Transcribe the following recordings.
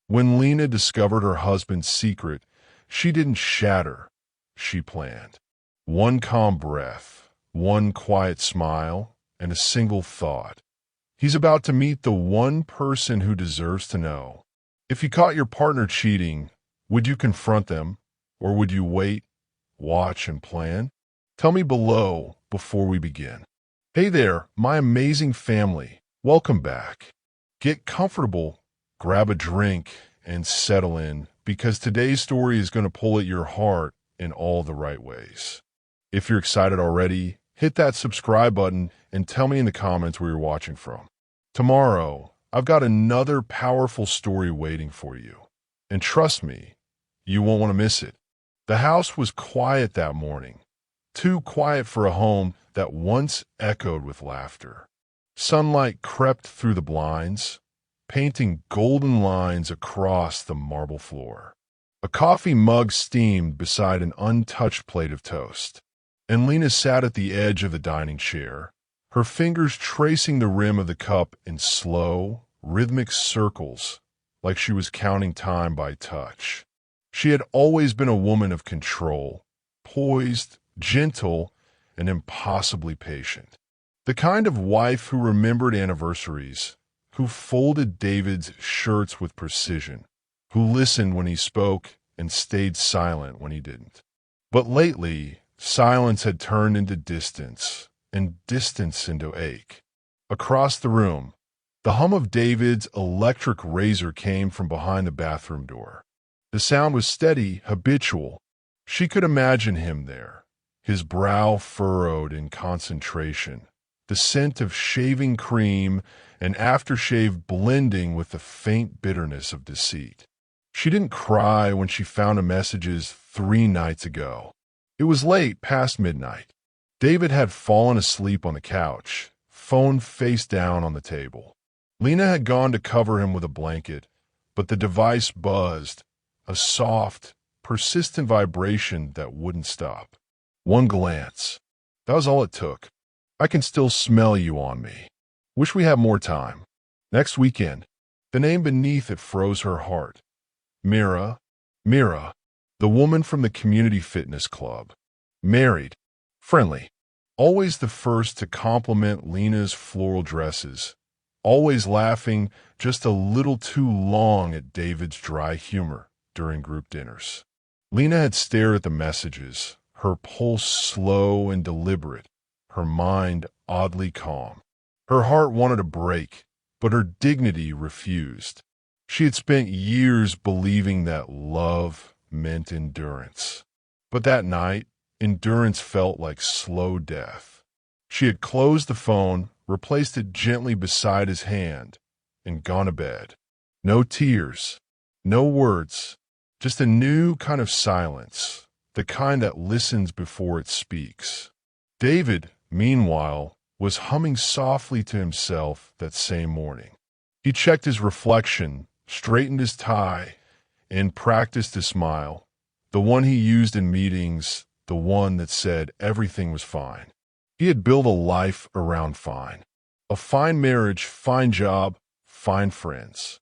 When Lena discovered her husband's secret, she didn't shatter, she planned. One calm breath, one quiet smile, and a single thought. He's about to meet the one person who deserves to know. If you caught your partner cheating, would you confront them, or would you wait, watch, and plan? Tell me below before we begin. Hey there, my amazing family. Welcome back. Get comfortable, grab a drink, and settle in, because today's story is going to pull at your heart in all the right ways. If you're excited already, hit that subscribe button and tell me in the comments where you're watching from. Tomorrow, I've got another powerful story waiting for you. And trust me, you won't want to miss it. The house was quiet that morning, too quiet for a home that once echoed with laughter. Sunlight crept through the blinds, painting golden lines across the marble floor. A coffee mug steamed beside an untouched plate of toast, and Lena sat at the edge of the dining chair, her fingers tracing the rim of the cup in slow, rhythmic circles, like she was counting time by touch. She had always been a woman of control, poised, gentle, and impossibly patient. The kind of wife who remembered anniversaries, who folded David's shirts with precision, who listened when he spoke and stayed silent when he didn't. But lately, silence had turned into distance, and distance into ache. Across the room, the hum of David's electric razor came from behind the bathroom door. The sound was steady, habitual. She could imagine him there, his brow furrowed in concentration, the scent of shaving cream and aftershave blending with the faint bitterness of deceit. She didn't cry when she found the messages 3 nights ago. It was late, past midnight. David had fallen asleep on the couch, phone face down on the table. Lena had gone to cover him with a blanket, but the device buzzed, a soft, persistent vibration that wouldn't stop. One glance. That was all it took. I can still smell you on me. Wish we had more time. Next weekend. The name beneath it froze her heart. Mira, the woman from the community fitness club. Married, friendly, always the first to compliment Lena's floral dresses, always laughing just a little too long at David's dry humor during group dinners. Lena had stared at the messages, her pulse slow and deliberate, her mind oddly calm. Her heart wanted a break, but her dignity refused. She had spent years believing that love meant endurance. But that night, endurance felt like slow death. She had closed the phone, replaced it gently beside his hand, and gone to bed. No tears, no words, just a new kind of silence, the kind that listens before it speaks. David, meanwhile, was humming softly to himself that same morning. He checked his reflection, straightened his tie, and practiced a smile, the one he used in meetings, the one that said everything was fine. He had built a life around fine. A fine marriage, fine job, fine friends.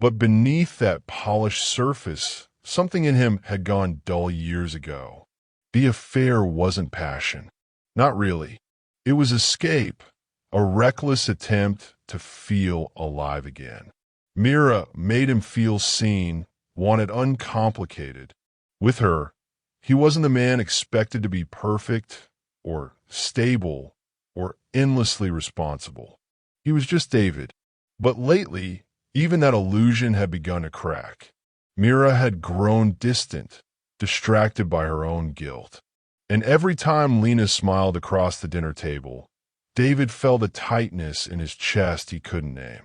But beneath that polished surface, something in him had gone dull years ago. The affair wasn't passion. Not really. It was escape, a reckless attempt to feel alive again. Mira made him feel seen, wanted uncomplicated. With her, he wasn't the man expected to be perfect or stable or endlessly responsible. He was just David. But lately, even that illusion had begun to crack. Mira had grown distant, distracted by her own guilt. And every time Lena smiled across the dinner table, David felt a tightness in his chest he couldn't name.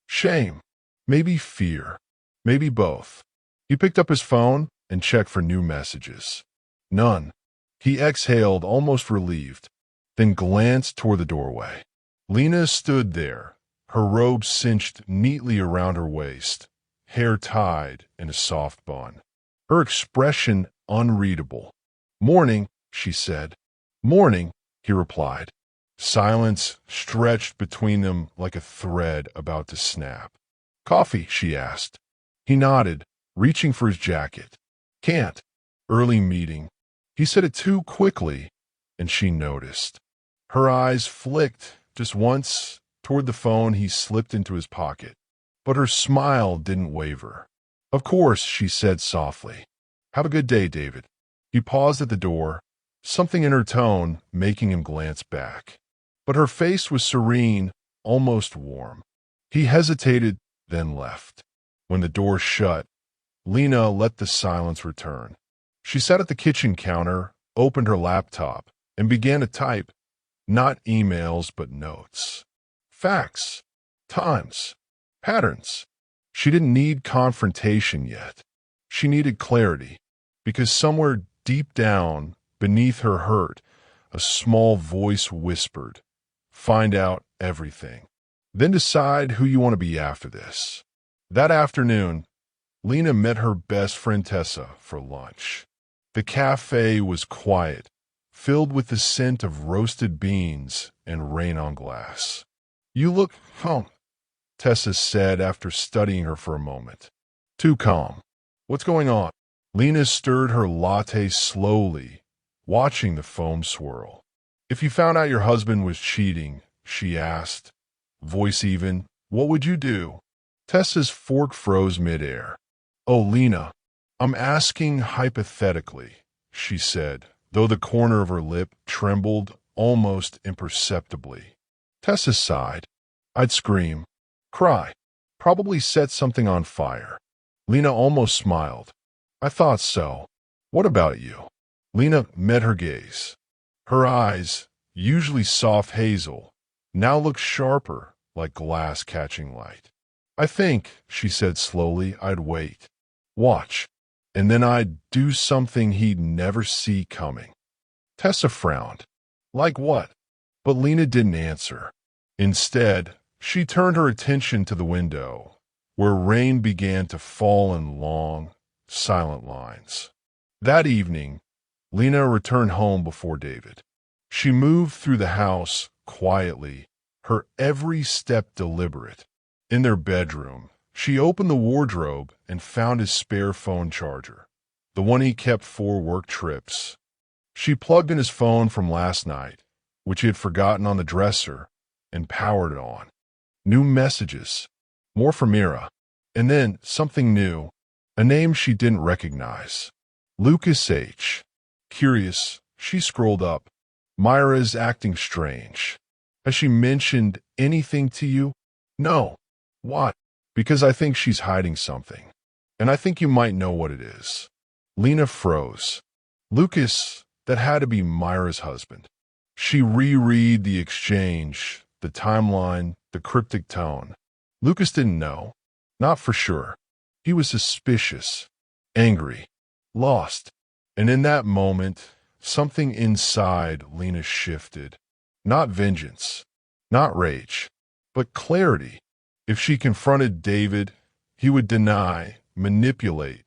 Shame, maybe fear, maybe both. He picked up his phone and checked for new messages. None. He exhaled, almost relieved, then glanced toward the doorway. Lena stood there, her robe cinched neatly around her waist, hair tied in a soft bun. Her expression unreadable. Morning, she said. Morning, he replied. Silence stretched between them like a thread about to snap. Coffee, she asked. He nodded, reaching for his jacket. Can't. Early meeting. He said it too quickly, and she noticed. Her eyes flicked just once toward the phone he slipped into his pocket. But her smile didn't waver. Of course, she said softly. Have a good day, David. He paused at the door, something in her tone making him glance back. But her face was serene, almost warm. He hesitated, then left. When the door shut, Lena let the silence return. She sat at the kitchen counter, opened her laptop, and began to type, not emails but notes. Facts, times, patterns. She didn't need confrontation yet. She needed clarity, because somewhere deep down, beneath her hurt, a small voice whispered, find out everything. Then decide who you want to be after this. That afternoon, Lena met her best friend Tessa for lunch. The cafe was quiet, filled with the scent of roasted beans and rain on glass. You look calm, Tessa said after studying her for a moment. Too calm. What's going on? Lena stirred her latte slowly, watching the foam swirl. If you found out your husband was cheating, she asked, voice even, what would you do? Tessa's fork froze midair. Oh, Lena, I'm asking hypothetically, she said, though the corner of her lip trembled almost imperceptibly. Tessa sighed. I'd scream, cry, probably set something on fire. Lena almost smiled. I thought so. What about you? Lena met her gaze. Her eyes, usually soft hazel, now looked sharper, like glass catching light. I think, she said slowly, I'd wait. Watch. And then I'd do something he'd never see coming. Tessa frowned. Like what? But Lena didn't answer. Instead, she turned her attention to the window, where rain began to fall in long, silent lines. That evening, Lena returned home before David. She moved through the house quietly, her every step deliberate. In their bedroom, she opened the wardrobe and found his spare phone charger, the one he kept for work trips. She plugged in his phone from last night, which he had forgotten on the dresser, and powered it on. New messages, more from Mira, and then something new, a name she didn't recognize. Lucas H. Curious, she scrolled up. Myra's acting strange. Has she mentioned anything to you? No. What? Because I think she's hiding something. And I think you might know what it is. Lena froze. Lucas, that had to be Myra's husband. She reread the exchange, the timeline, the cryptic tone. Lucas didn't know. Not for sure. He was suspicious, angry, lost. And in that moment, something inside Lena shifted. Not vengeance, not rage, but clarity. If she confronted David, he would deny, manipulate,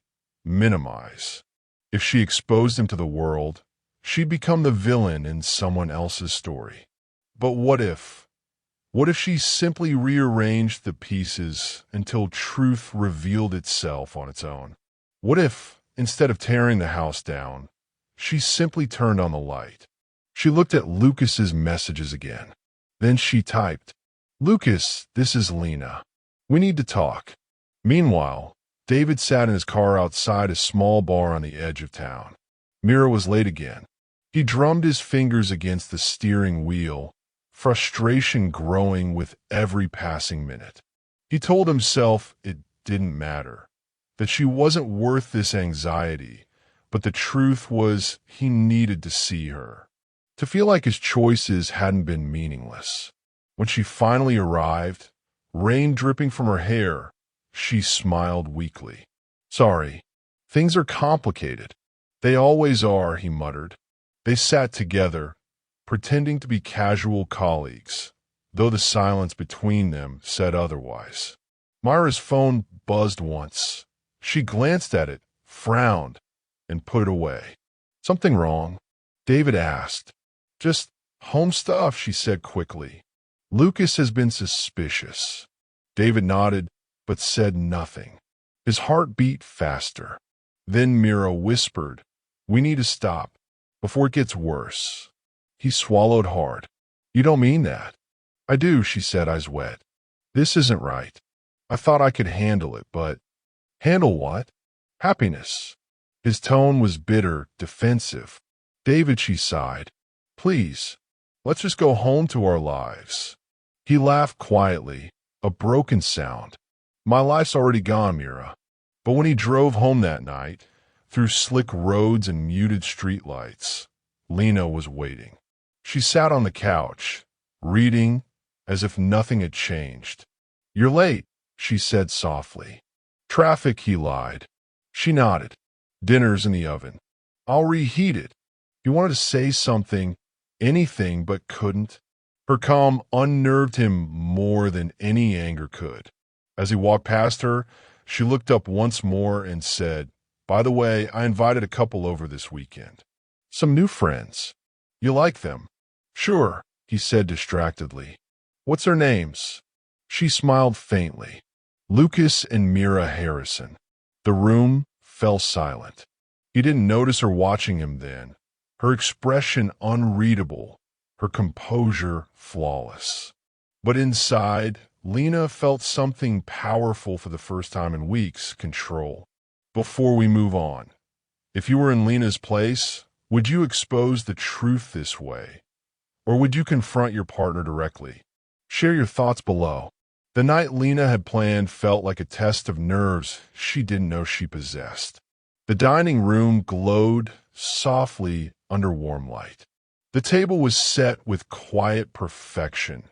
minimize. If she exposed him to the world, she'd become the villain in someone else's story. But what if? What if she simply rearranged the pieces until truth revealed itself on its own? What if, instead of tearing the house down, she simply turned on the light? She looked at Lucas's messages again. Then she typed, Lucas, this is Lena. We need to talk. Meanwhile, David sat in his car outside a small bar on the edge of town. Mira was late again. He drummed his fingers against the steering wheel, frustration growing with every passing minute. He told himself it didn't matter, that she wasn't worth this anxiety, but the truth was he needed to see her, to feel like his choices hadn't been meaningless. When she finally arrived, rain dripping from her hair, she smiled weakly. Sorry, things are complicated. They always are, he muttered. They sat together, pretending to be casual colleagues, though the silence between them said otherwise. Myra's phone buzzed once. She glanced at it, frowned, and put it away. Something wrong? David asked. Just home stuff, she said quickly. Lucas has been suspicious. David nodded, but said nothing. His heart beat faster. Then Mira whispered, "We need to stop, before it gets worse." He swallowed hard. "You don't mean that?" "I do," she said, eyes wet. "This isn't right. I thought I could handle it, but—" "Handle what?" "Happiness." His tone was bitter, defensive. "David," she sighed, "please, let's just go home to our lives." He laughed quietly, a broken sound. "My life's already gone, Mira." But when he drove home that night, through slick roads and muted streetlights, Lena was waiting. She sat on the couch, reading as if nothing had changed. "You're late," she said softly. "Traffic," he lied. She nodded. "Dinner's in the oven. I'll reheat it." He wanted to say something, anything, but couldn't. Her calm unnerved him more than any anger could. As he walked past her, she looked up once more and said, "By the way, I invited a couple over this weekend. Some new friends. You like them?" "Sure," he said distractedly. "What's their names?" She smiled faintly. "Lucas and Mira Harrison." The room fell silent. He didn't notice her watching him then, her expression unreadable, her composure flawless. But inside, Lena felt something powerful for the first time in weeks: control. "Before we move on, if you were in Lena's place, would you expose the truth this way? Or would you confront your partner directly? Share your thoughts below." The night Lena had planned felt like a test of nerves she didn't know she possessed. The dining room glowed softly under warm light. The table was set with quiet perfection.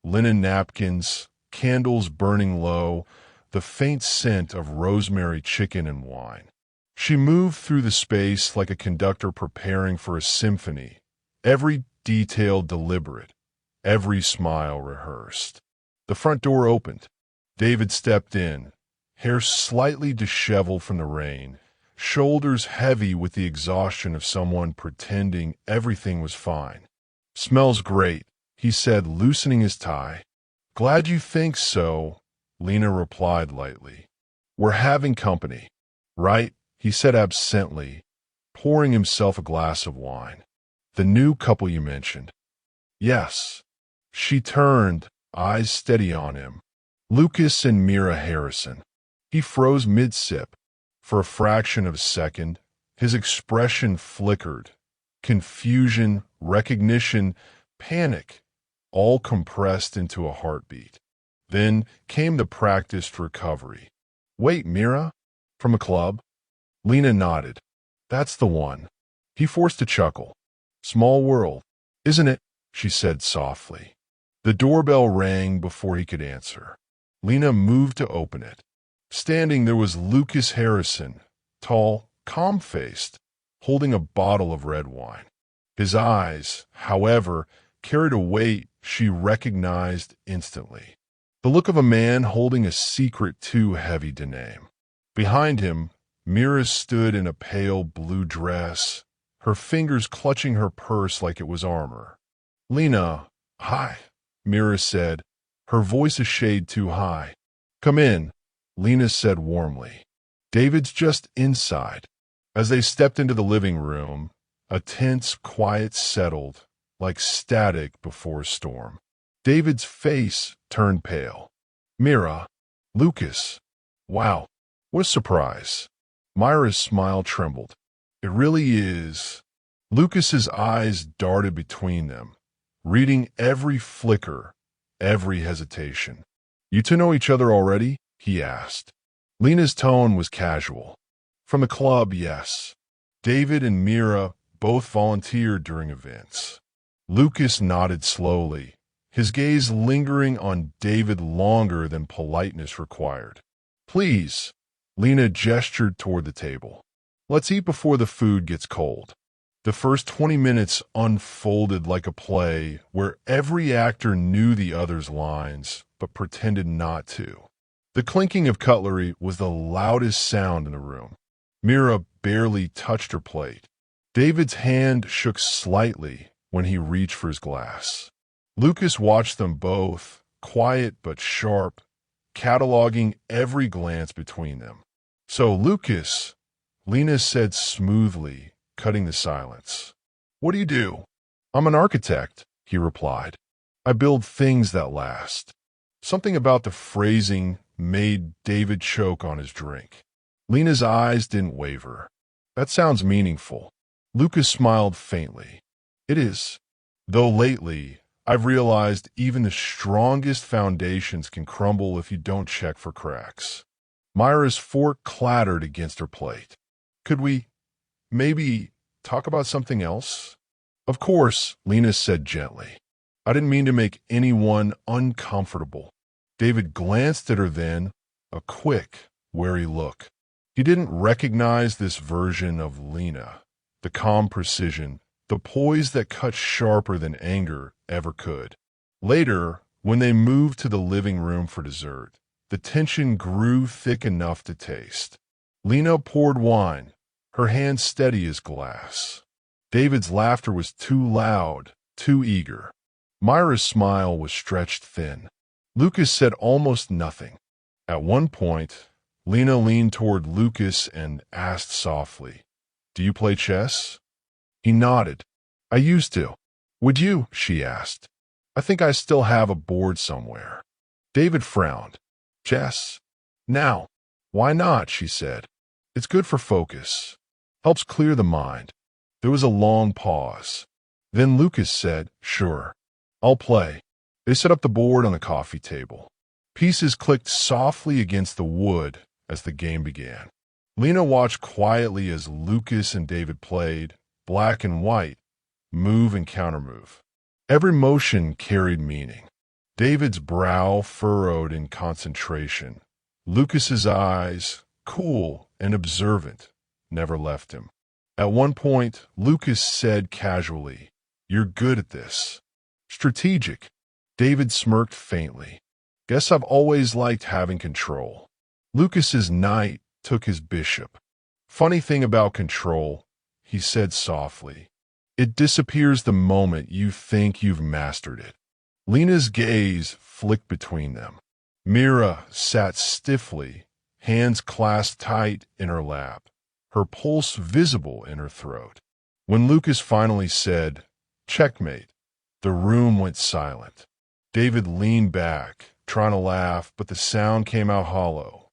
Linen napkins, candles burning low, the faint scent of rosemary chicken and wine. She moved through the space like a conductor preparing for a symphony, every detail deliberate, every smile rehearsed. The front door opened. David stepped in, hair slightly disheveled from the rain, shoulders heavy with the exhaustion of someone pretending everything was fine. "Smells great," he said, loosening his tie. "Glad you think so," Lena replied lightly. "We're having company." "Right?" he said absently, pouring himself a glass of wine. "The new couple you mentioned." "Yes." She turned, eyes steady on him. "Lucas and Mira Harrison." He froze mid-sip. For a fraction of a second, his expression flickered. Confusion, recognition, panic, all compressed into a heartbeat. Then came the practiced recovery. "Wait, Mira? From a club?" Lena nodded. "That's the one." He forced a chuckle. "Small world, isn't it?" she said softly. The doorbell rang before he could answer. Lena moved to open it. Standing there was Lucas Harrison, tall, calm-faced, holding a bottle of red wine. His eyes, however, carried a weight she recognized instantly. The look of a man holding a secret too heavy to name. Behind him, Mira stood in a pale blue dress, her fingers clutching her purse like it was armor. "Lena, hi," Mira said, her voice a shade too high. "Come in," Lena said warmly. "David's just inside." As they stepped into the living room, a tense quiet settled, like static before a storm. David's face turned pale. "Mira, Lucas, wow, what a surprise." Myra's smile trembled. "It really is." Lucas's eyes darted between them, reading every flicker, every hesitation. "You two know each other already?" he asked. Lena's tone was casual. "From the club, yes. David and Mira both volunteered during events." Lucas nodded slowly, his gaze lingering on David longer than politeness required. "Please," Lena gestured toward the table. "Let's eat before the food gets cold." The first 20 minutes unfolded like a play where every actor knew the other's lines but pretended not to. The clinking of cutlery was the loudest sound in the room. Mira barely touched her plate. David's hand shook slightly when he reached for his glass. Lucas watched them both, quiet but sharp, cataloging every glance between them. So, Lucas, Lena said smoothly, cutting the silence. What do you do? I'm an architect, he replied. I build things that last. Something about the phrasing made David choke on his drink. Lena's eyes didn't waver. That sounds meaningful. Lucas smiled faintly. It is. Though lately, I've realized even the strongest foundations can crumble if you don't check for cracks. Myra's fork clattered against her plate. Could we, maybe, talk about something else? Of course, Lena said gently. I didn't mean to make anyone uncomfortable. David glanced at her then, a quick, wary look. He didn't recognize this version of Lena, the calm precision, the poise that cut sharper than anger ever could. Later, when they moved to the living room for dessert, the tension grew thick enough to taste. Lena poured wine, her hand steady as glass. David's laughter was too loud, too eager. Myra's smile was stretched thin. Lucas said almost nothing. At one point, Lena leaned toward Lucas and asked softly, "Do you play chess?" He nodded. "I used to." "Would you?" she asked. "I think I still have a board somewhere." David frowned. "Chess? Now?" "Why not?" she said. "It's good for focus. Helps clear the mind." There was a long pause. Then Lucas said, "Sure, I'll play." They set up the board on the coffee table. Pieces clicked softly against the wood as the game began. Lena watched quietly as Lucas and David played, black and white, move and countermove. Every motion carried meaning. David's brow furrowed in concentration. Lucas's eyes, cool and observant, never left him. At one point, Lucas said casually, "You're good at this." "Strategic." David smirked faintly. "Guess I've always liked having control." Lucas's knight took his bishop. "Funny thing about control," he said softly. "It disappears the moment you think you've mastered it." Lena's gaze flicked between them. Mira sat stiffly, hands clasped tight in her lap, her pulse visible in her throat. When Lucas finally said, "Checkmate," the room went silent. David leaned back, trying to laugh, but the sound came out hollow.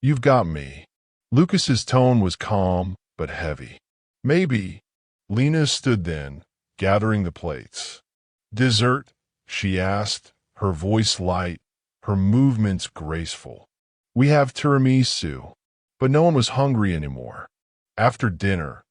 "You've got me." Lucas's tone was calm, but heavy. "Maybe." Lena stood then, gathering the plates. "Dessert?" she asked, her voice light, her movements graceful. "We have tiramisu." But no one was hungry anymore. After dinner,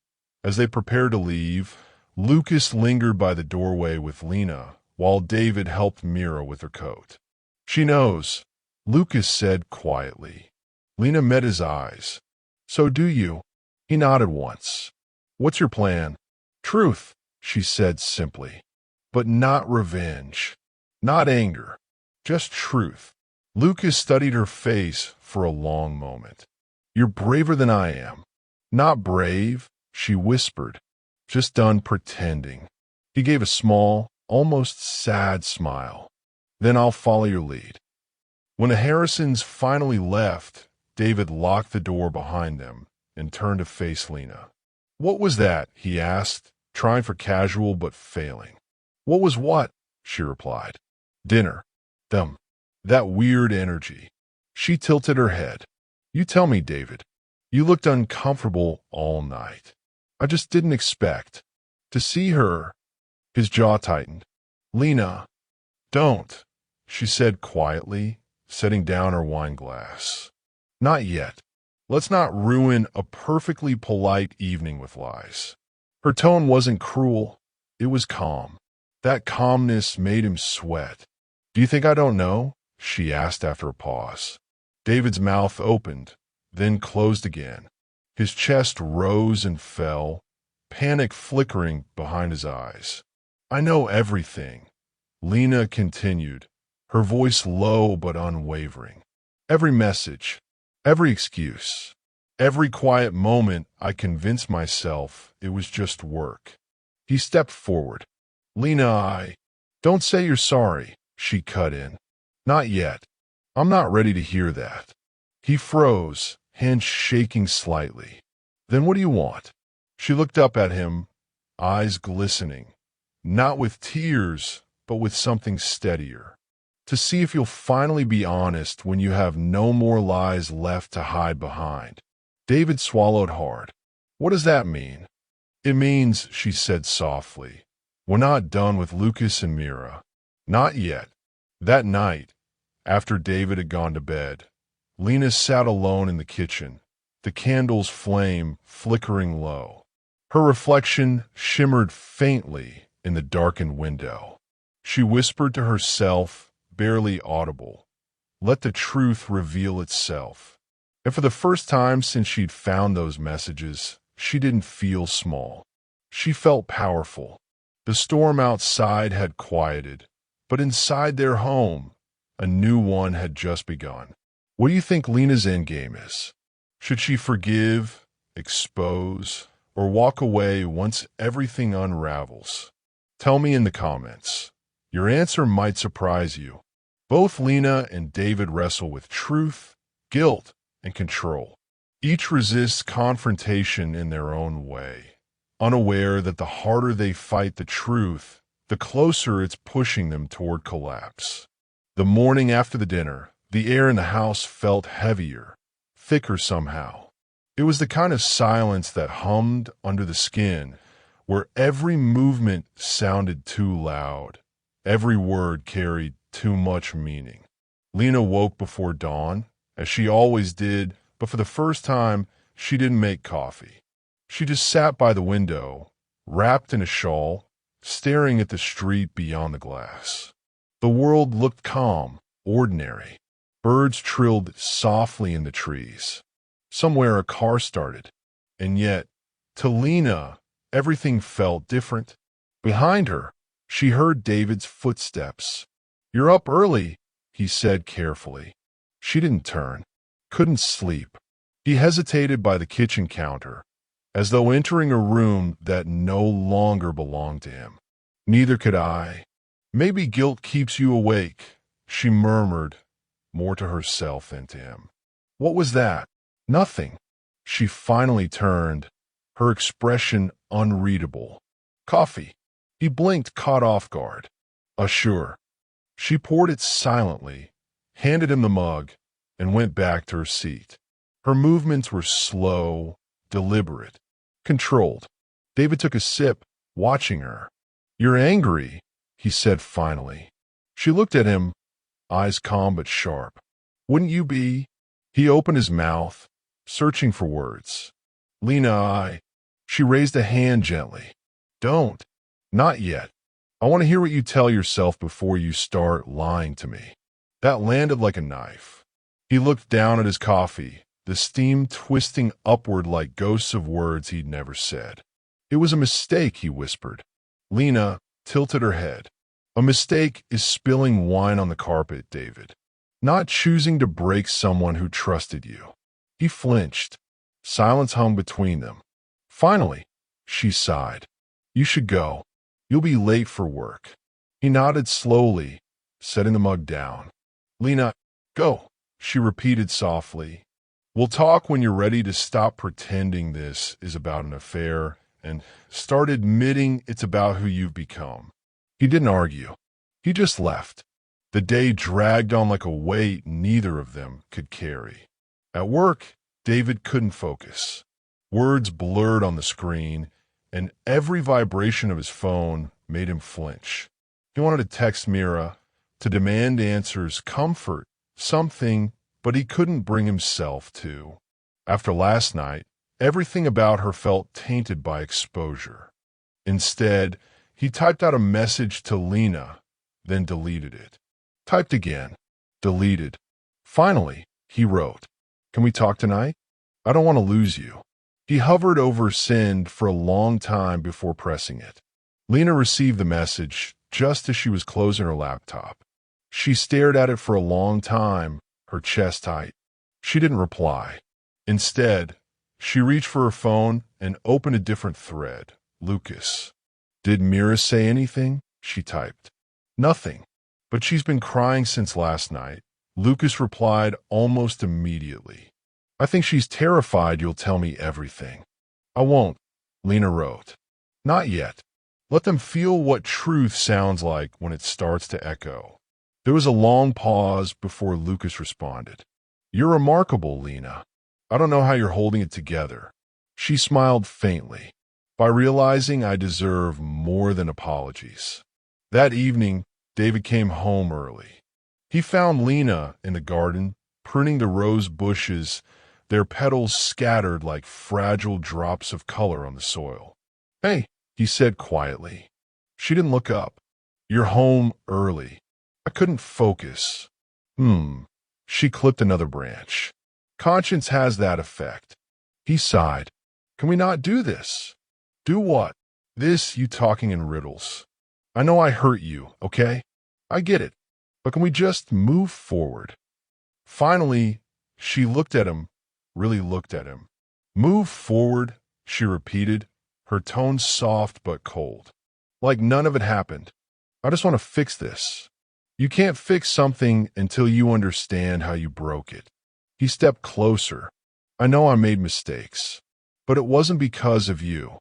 as they prepared to leave, Lucas lingered by the doorway with Lena, while David helped Mira with her coat. "She knows," Lucas said quietly. Lena met his eyes. "So do you?" He nodded once. "What's your plan?" "Truth," she said simply. "But not revenge. Not anger. Just truth." Lucas studied her face for a long moment. "You're braver than I am." "Not brave," she whispered. "Just done pretending." He gave a small, almost sad smile. "Then I'll follow your lead." When the Harrisons finally left, David locked the door behind them and turned to face Lena. "What was that?" he asked, trying for casual but failing. "What was what?" she replied. "Dinner. Them. That weird energy." She tilted her head. "You tell me, David. You looked uncomfortable all night. I just didn't expect to see her." His jaw tightened. "Lena, don't," she said quietly, setting down her wine glass. "Not yet. Let's not ruin a perfectly polite evening with lies." Her tone wasn't cruel. It was calm. That calmness made him sweat. "Do you think I don't know?" she asked after a pause. David's mouth opened, then closed again. His chest rose and fell, panic flickering behind his eyes. "I know everything," Lena continued, her voice low but unwavering. "Every message, every excuse, every quiet moment I convinced myself it was just work." He stepped forward. "Lena, don't say you're sorry," she cut in. "Not yet. I'm not ready to hear that." He froze, hand shaking slightly. "Then what do you want?" She looked up at him, eyes glistening, not with tears, but with something steadier. "To see if you'll finally be honest when you have no more lies left to hide behind." David swallowed hard. "What does that mean?" "It means," she said softly, "we're not done with Lucas and Mira. Not yet." That night, after David had gone to bed, Lena sat alone in the kitchen, the candle's flame flickering low. Her reflection shimmered faintly in the darkened window. She whispered to herself, barely audible, "Let the truth reveal itself." And for the first time since she'd found those messages, she didn't feel small. She felt powerful. The storm outside had quieted, but inside their home, a new one had just begun. What do you think Lena's endgame is? Should she forgive, expose, or walk away once everything unravels? Tell me in the comments. Your answer might surprise you. Both Lena and David wrestle with truth, guilt, and control. Each resists confrontation in their own way, unaware that the harder they fight the truth, the closer it's pushing them toward collapse. The morning after the dinner, the air in the house felt heavier, thicker somehow. It was the kind of silence that hummed under the skin, where every movement sounded too loud, every word carried too much meaning. Lena woke before dawn, as she always did, but for the first time, she didn't make coffee. She just sat by the window, wrapped in a shawl, staring at the street beyond the glass. The world looked calm, ordinary. Birds trilled softly in the trees. Somewhere a car started. And yet, to Lena, everything felt different. Behind her, she heard David's footsteps. "You're up early," he said carefully. She didn't turn, couldn't sleep. He hesitated by the kitchen counter, as though entering a room that no longer belonged to him. "Neither could I." "Maybe guilt keeps you awake," she murmured, more to herself than to him. "What was that?" "Nothing." She finally turned, her expression unreadable. "Coffee." He blinked, caught off guard. Sure." She poured it silently, handed him the mug, and went back to her seat. Her movements were slow, deliberate, controlled. David took a sip, watching her. "You're angry," he said finally. She looked at him, eyes calm but sharp. "Wouldn't you be?" He opened his mouth, searching for words. "Lena, She raised a hand gently. "Don't. Not yet. I want to hear what you tell yourself before you start lying to me." That landed like a knife. He looked down at his coffee, the steam twisting upward like ghosts of words he'd never said. "It was a mistake," he whispered. Lena tilted her head. "A mistake is spilling wine on the carpet, David. Not choosing to break someone who trusted you." He flinched. Silence hung between them. Finally, she sighed. "You should go. You'll be late for work." He nodded slowly, setting the mug down. "Lena, go," she repeated softly. "We'll talk when you're ready to stop pretending this is about an affair and start admitting it's about who you've become." He didn't argue. He just left. The day dragged on like a weight neither of them could carry. At work, David couldn't focus. Words blurred on the screen, and every vibration of his phone made him flinch. He wanted to text Mira, to demand answers, comfort, something, but he couldn't bring himself to. After last night, everything about her felt tainted by exposure. Instead, he typed out a message to Lena, then deleted it. Typed again. Deleted. Finally, he wrote, "Can we talk tonight? I don't want to lose you." He hovered over send for a long time before pressing it. Lena received the message just as she was closing her laptop. She stared at it for a long time, her chest tight. She didn't reply. Instead, she reached for her phone and opened a different thread. Lucas. "Did Mira say anything?" she typed. "Nothing. But she's been crying since last night." Lucas replied almost immediately. I think she's terrified you'll tell me everything. I won't, Lena wrote. Not yet. Let them feel what truth sounds like when it starts to echo. There was a long pause before Lucas responded. You're remarkable, Lena. I don't know how you're holding it together. She smiled faintly, by realizing I deserve more than apologies. That evening, David came home early. He found Lena in the garden, pruning the rose bushes, their petals scattered like fragile drops of color on the soil. Hey, he said quietly. She didn't look up. You're home early. I couldn't focus. She clipped another branch. Conscience has that effect. He sighed. Can we not do this? Do what? This, you talking in riddles. I know I hurt you, okay? I get it. But can we just move forward? Finally, she looked at him, really looked at him. Move forward, she repeated, her tone soft but cold. Like none of it happened. I just want to fix this. You can't fix something until you understand how you broke it. He stepped closer. I know I made mistakes, but it wasn't because of you.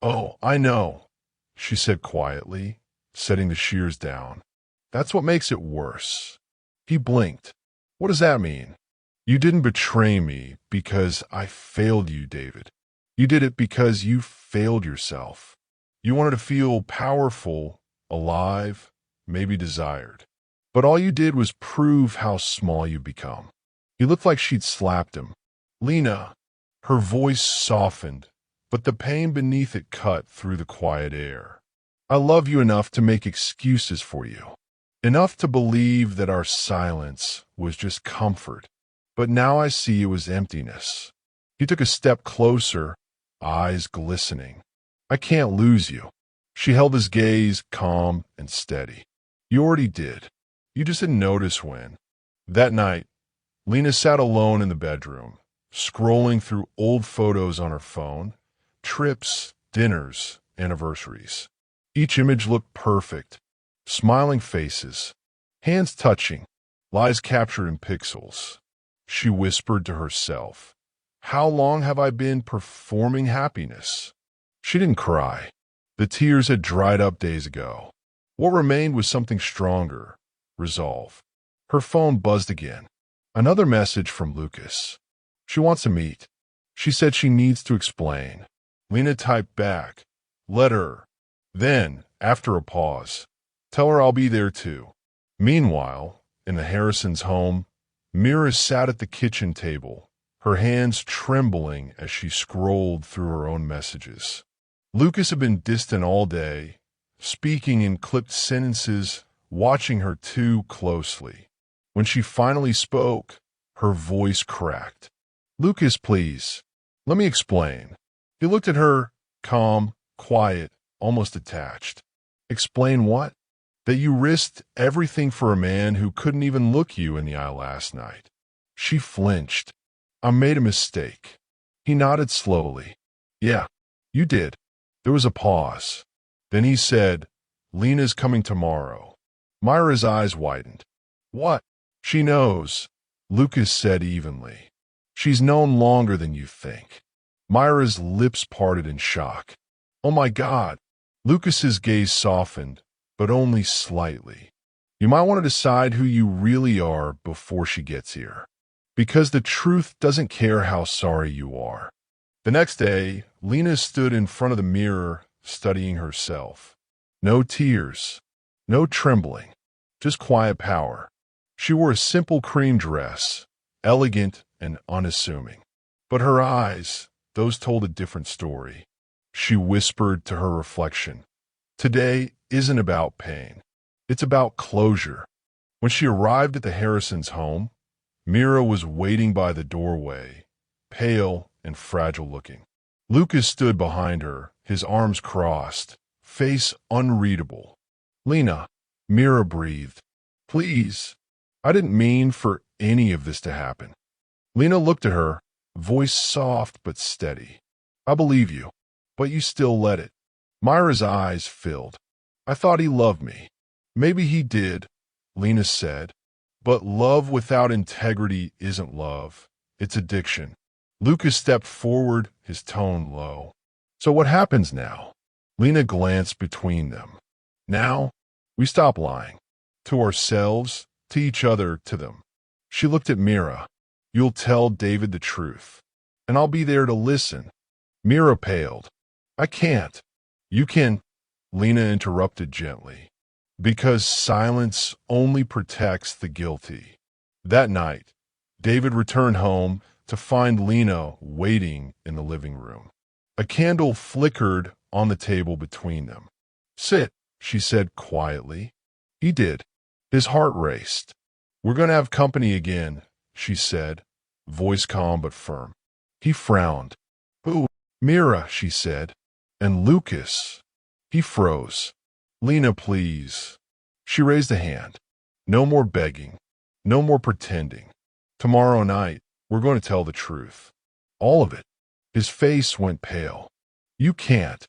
Oh, I know, she said quietly, setting the shears down. That's what makes it worse. He blinked. What does that mean? You didn't betray me because I failed you, David. You did it because you failed yourself. You wanted to feel powerful, alive, maybe desired. But all you did was prove how small you've become. He looked like she'd slapped him. Lena, her voice softened, but the pain beneath it cut through the quiet air. I love you enough to make excuses for you. Enough to believe that our silence was just comfort. But now I see it was emptiness. He took a step closer, eyes glistening. I can't lose you. She held his gaze calm and steady. You already did. You just didn't notice when. That night, Lena sat alone in the bedroom, scrolling through old photos on her phone, trips, dinners, anniversaries. Each image looked perfect. Smiling faces, hands touching, lives captured in pixels. She whispered to herself, how long have I been performing happiness? She didn't cry. The tears had dried up days ago. What remained was something stronger, resolve. Her phone buzzed again. Another message from Lucas. She wants to meet. She said she needs to explain. Lena typed back, let her. Then, after a pause, tell her I'll be there too. Meanwhile, in the Harrisons' home, Mira sat at the kitchen table, her hands trembling as she scrolled through her own messages. Lucas had been distant all day, speaking in clipped sentences, watching her too closely. When she finally spoke, her voice cracked. Lucas, please, let me explain. He looked at her, calm, quiet, almost detached. Explain what? That you risked everything for a man who couldn't even look you in the eye last night. She flinched. I made a mistake. He nodded slowly. Yeah, you did. There was a pause. Then he said, Lena's coming tomorrow. Myra's eyes widened. What? She knows, Lucas said evenly. She's known longer than you think. Myra's lips parted in shock. Oh my God. Lucas's gaze softened, but only slightly. You might want to decide who you really are before she gets here. Because the truth doesn't care how sorry you are. The next day, Lena stood in front of the mirror, studying herself. No tears, no trembling, just quiet power. She wore a simple cream dress, elegant and unassuming. But her eyes, those told a different story. She whispered to her reflection, today isn't about pain. It's about closure. When she arrived at the Harrisons' home, Mira was waiting by the doorway, pale and fragile looking. Lucas stood behind her, his arms crossed, face unreadable. Lena, Mira breathed. Please, I didn't mean for any of this to happen. Lena looked at her, voice soft but steady. I believe you, but you still let it. Myra's eyes filled. I thought he loved me. Maybe he did, Lena said. But love without integrity isn't love. It's addiction. Lucas stepped forward, his tone low. So what happens now? Lena glanced between them. Now, we stop lying. To ourselves, to each other, to them. She looked at Mira. You'll tell David the truth. And I'll be there to listen. Mira paled. I can't. You can. Lena interrupted gently. Because silence only protects the guilty. That night, David returned home to find Lena waiting in the living room. A candle flickered on the table between them. Sit, she said quietly. He did. His heart raced. We're going to have company again, she said, voice calm but firm. He frowned. Who? Mira, she said. And Lucas. He froze. Lena, please. She raised a hand. No more begging. No more pretending. Tomorrow night, we're going to tell the truth. All of it. His face went pale. You can't.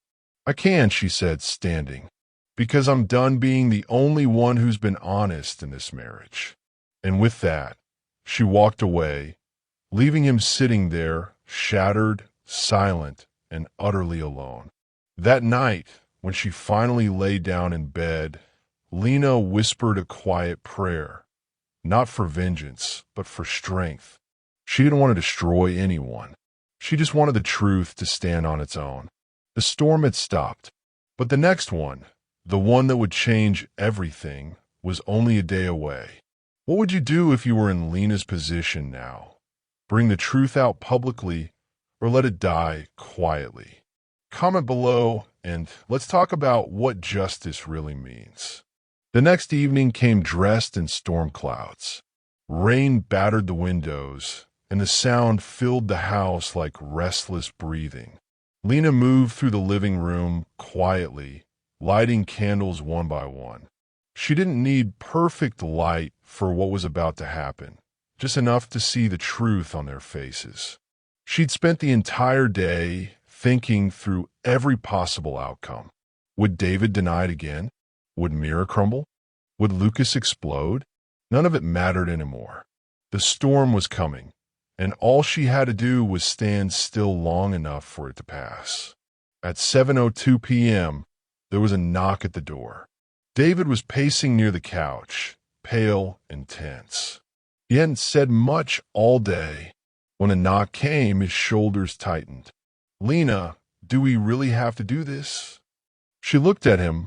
I can, she said, standing. Because I'm done being the only one who's been honest in this marriage. And with that, she walked away, leaving him sitting there, shattered, silent, and utterly alone. That night, when she finally lay down in bed, Lena whispered a quiet prayer, not for vengeance, but for strength. She didn't want to destroy anyone. She just wanted the truth to stand on its own. The storm had stopped, but the next one, the one that would change everything, was only a day away. What would you do if you were in Lena's position now? Bring the truth out publicly or let it die quietly? Comment below and let's talk about what justice really means. The next evening came dressed in storm clouds. Rain battered the windows, and the sound filled the house like restless breathing. Lena moved through the living room quietly, lighting candles one by one. She didn't need perfect light for what was about to happen, just enough to see the truth on their faces. She'd spent the entire day thinking through every possible outcome. Would David deny it again? Would Mira crumble? Would Lucas explode? None of it mattered anymore. The storm was coming, and all she had to do was stand still long enough for it to pass. At 7:02 p.m., there was a knock at the door. David was pacing near the couch, pale and tense. He hadn't said much all day. When a knock came, his shoulders tightened. Lena, do we really have to do this? She looked at him,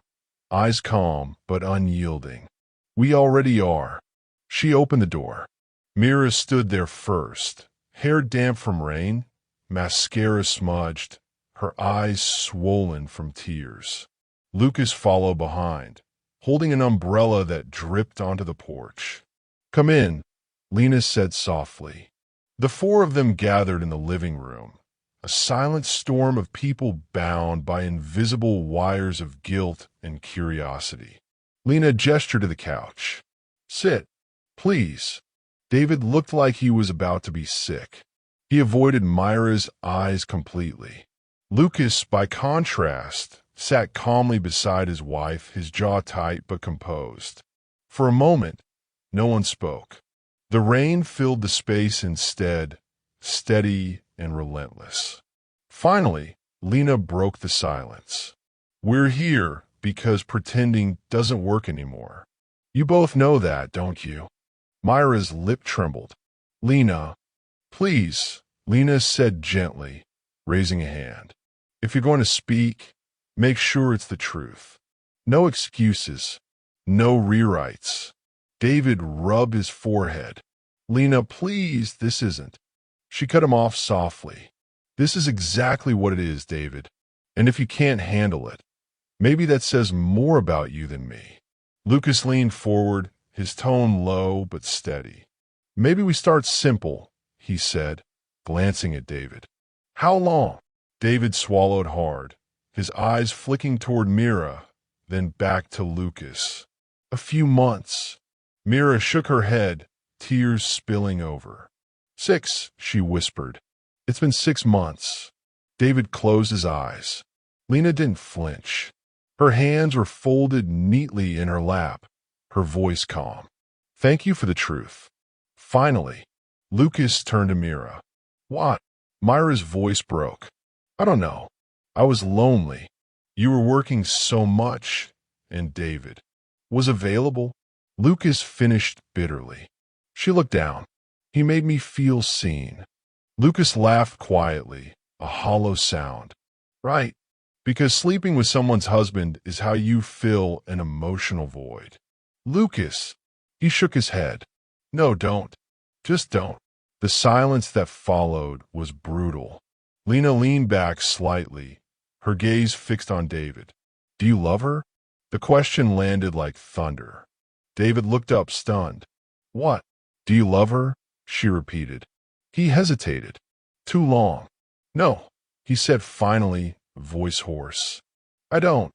eyes calm but unyielding. We already are. She opened the door. Mira stood there first, hair damp from rain, mascara smudged, her eyes swollen from tears. Lucas followed behind, holding an umbrella that dripped onto the porch. Come in, Lena said softly. The four of them gathered in the living room, a silent storm of people bound by invisible wires of guilt and curiosity. Lena gestured to the couch. Sit, please. David looked like he was about to be sick. He avoided Myra's eyes completely. Lucas, by contrast, sat calmly beside his wife, his jaw tight but composed. For a moment, no one spoke. The rain filled the space instead, steady and relentless. Finally, Lena broke the silence. We're here because pretending doesn't work anymore. You both know that, don't you? Myra's lip trembled. Lena, please, Lena said gently, raising a hand. If you're going to speak, make sure it's the truth. No excuses. No rewrites. David rubbed his forehead. Lena, please, this isn't. She cut him off softly. This is exactly what it is, David. And if you can't handle it, maybe that says more about you than me. Lucas leaned forward, his tone low but steady. Maybe we start simple, he said, glancing at David. How long? David swallowed hard, his eyes flicking toward Mira, then back to Lucas. A few months. Mira shook her head, tears spilling over. 6, she whispered. It's been 6 months. David closed his eyes. Lena didn't flinch. Her hands were folded neatly in her lap, her voice calm. Thank you for the truth. Finally. Lucas turned to Mira. What? Myra's voice broke. I don't know. I was lonely. You were working so much, and David was available. Lucas finished bitterly. She looked down. He made me feel seen. Lucas laughed quietly, a hollow sound. Right, because sleeping with someone's husband is how you fill an emotional void. Lucas, he shook his head. No, don't. Just don't. The silence that followed was brutal. Lena leaned back slightly, her gaze fixed on David. Do you love her? The question landed like thunder. David looked up, stunned. What? Do you love her? She repeated. He hesitated. Too long. No, he said finally, voice hoarse. I don't.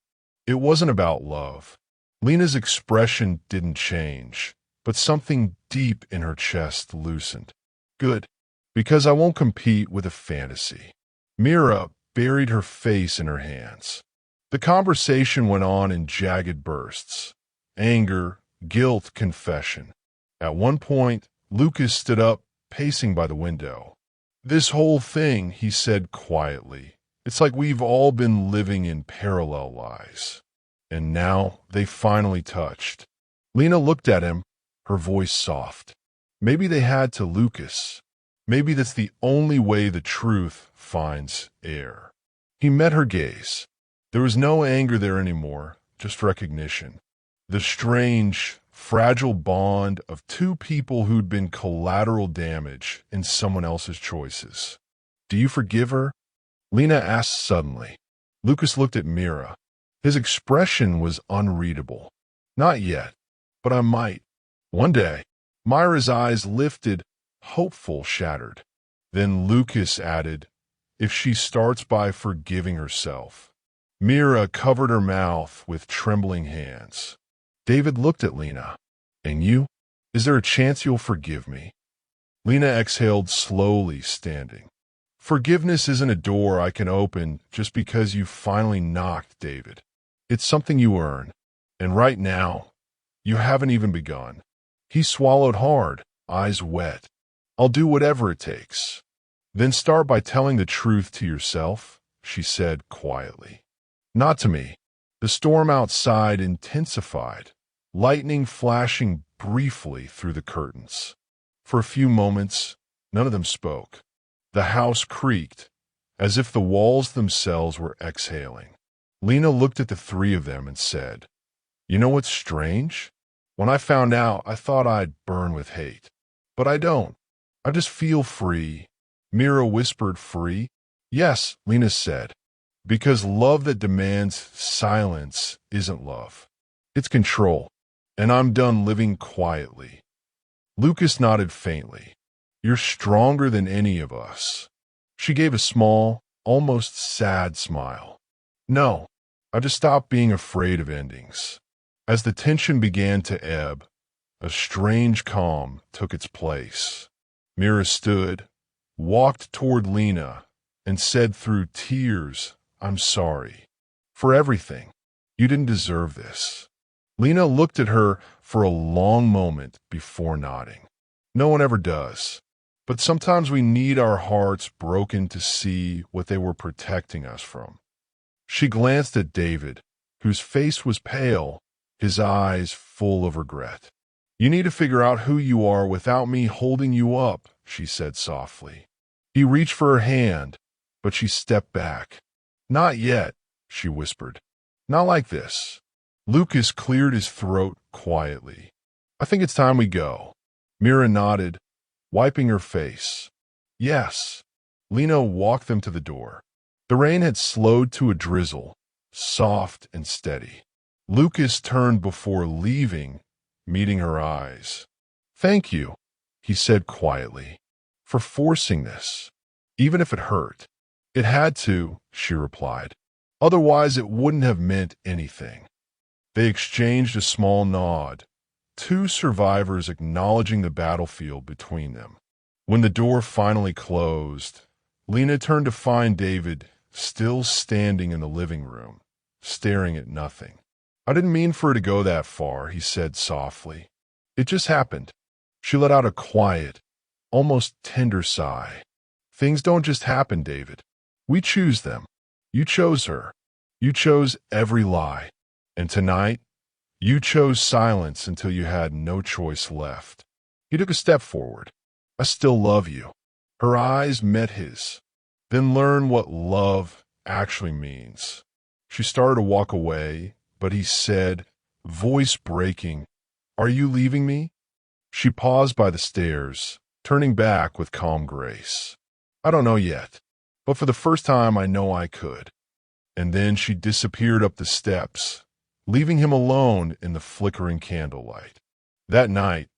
It wasn't about love. Lena's expression didn't change, but something deep in her chest loosened. Good, because I won't compete with a fantasy. Mira buried her face in her hands. The conversation went on in jagged bursts. Anger, guilt, confession. At one point, Lucas stood up, pacing by the window. This whole thing, he said quietly, it's like we've all been living in parallel lives. And now they finally touched. Lena looked at him, her voice soft. Maybe they had to, Lucas. Maybe that's the only way the truth finds air. He met her gaze. There was no anger there anymore, just recognition. The strange, fragile bond of two people who'd been collateral damage in someone else's choices. Do you forgive her? Lena asked suddenly. Lucas looked at Mira. His expression was unreadable. Not yet, but I might. One day. Myra's eyes lifted, hopeful, shattered. Then Lucas added, if she starts by forgiving herself. Mira covered her mouth with trembling hands. David looked at Lena. And you? Is there a chance you'll forgive me? Lena exhaled slowly, standing. Forgiveness isn't a door I can open just because you finally knocked, David. It's something you earn. And right now, you haven't even begun. He swallowed hard, eyes wet. I'll do whatever it takes. Then start by telling the truth to yourself, she said quietly. Not to me. The storm outside intensified, lightning flashing briefly through the curtains. For a few moments, none of them spoke. The house creaked, as if the walls themselves were exhaling. Lena looked at the three of them and said, you know what's strange? When I found out, I thought I'd burn with hate. But I don't. I just feel free. Mira whispered, free? Yes, Lena said. Because love that demands silence isn't love. It's control. And I'm done living quietly. Lucas nodded faintly. You're stronger than any of us. She gave a small, almost sad smile. No, I just stopped being afraid of endings. As the tension began to ebb, a strange calm took its place. Mira stood, walked toward Lena, and said through tears, I'm sorry. For everything. You didn't deserve this. Lena looked at her for a long moment before nodding. No one ever does. But sometimes we need our hearts broken to see what they were protecting us from. She glanced at David, whose face was pale, his eyes full of regret. You need to figure out who you are without me holding you up, she said softly. He reached for her hand, but she stepped back. Not yet, she whispered. Not like this. Lucas cleared his throat quietly. I think it's time we go. Mira nodded, wiping her face. Yes. Lena walked them to the door. The rain had slowed to a drizzle, soft and steady. Lucas turned before leaving, meeting her eyes. Thank you, he said quietly, for forcing this, even if it hurt. It had to, she replied. Otherwise it wouldn't have meant anything. They exchanged a small nod, two survivors acknowledging the battlefield between them. When the door finally closed, Lena turned to find David still standing in the living room, staring at nothing. I didn't mean for her to go that far, he said softly. It just happened. She let out a quiet, almost tender sigh. Things don't just happen, David. We choose them. You chose her. You chose every lie. And tonight, you chose silence until you had no choice left. He took a step forward. I still love you. Her eyes met his. Then learn what love actually means. She started to walk away, but he said, voice breaking, "Are you leaving me?" She paused by the stairs, turning back with calm grace. "I don't know yet, but for the first time I know I could." And then she disappeared up the steps, leaving him alone in the flickering candlelight. That night,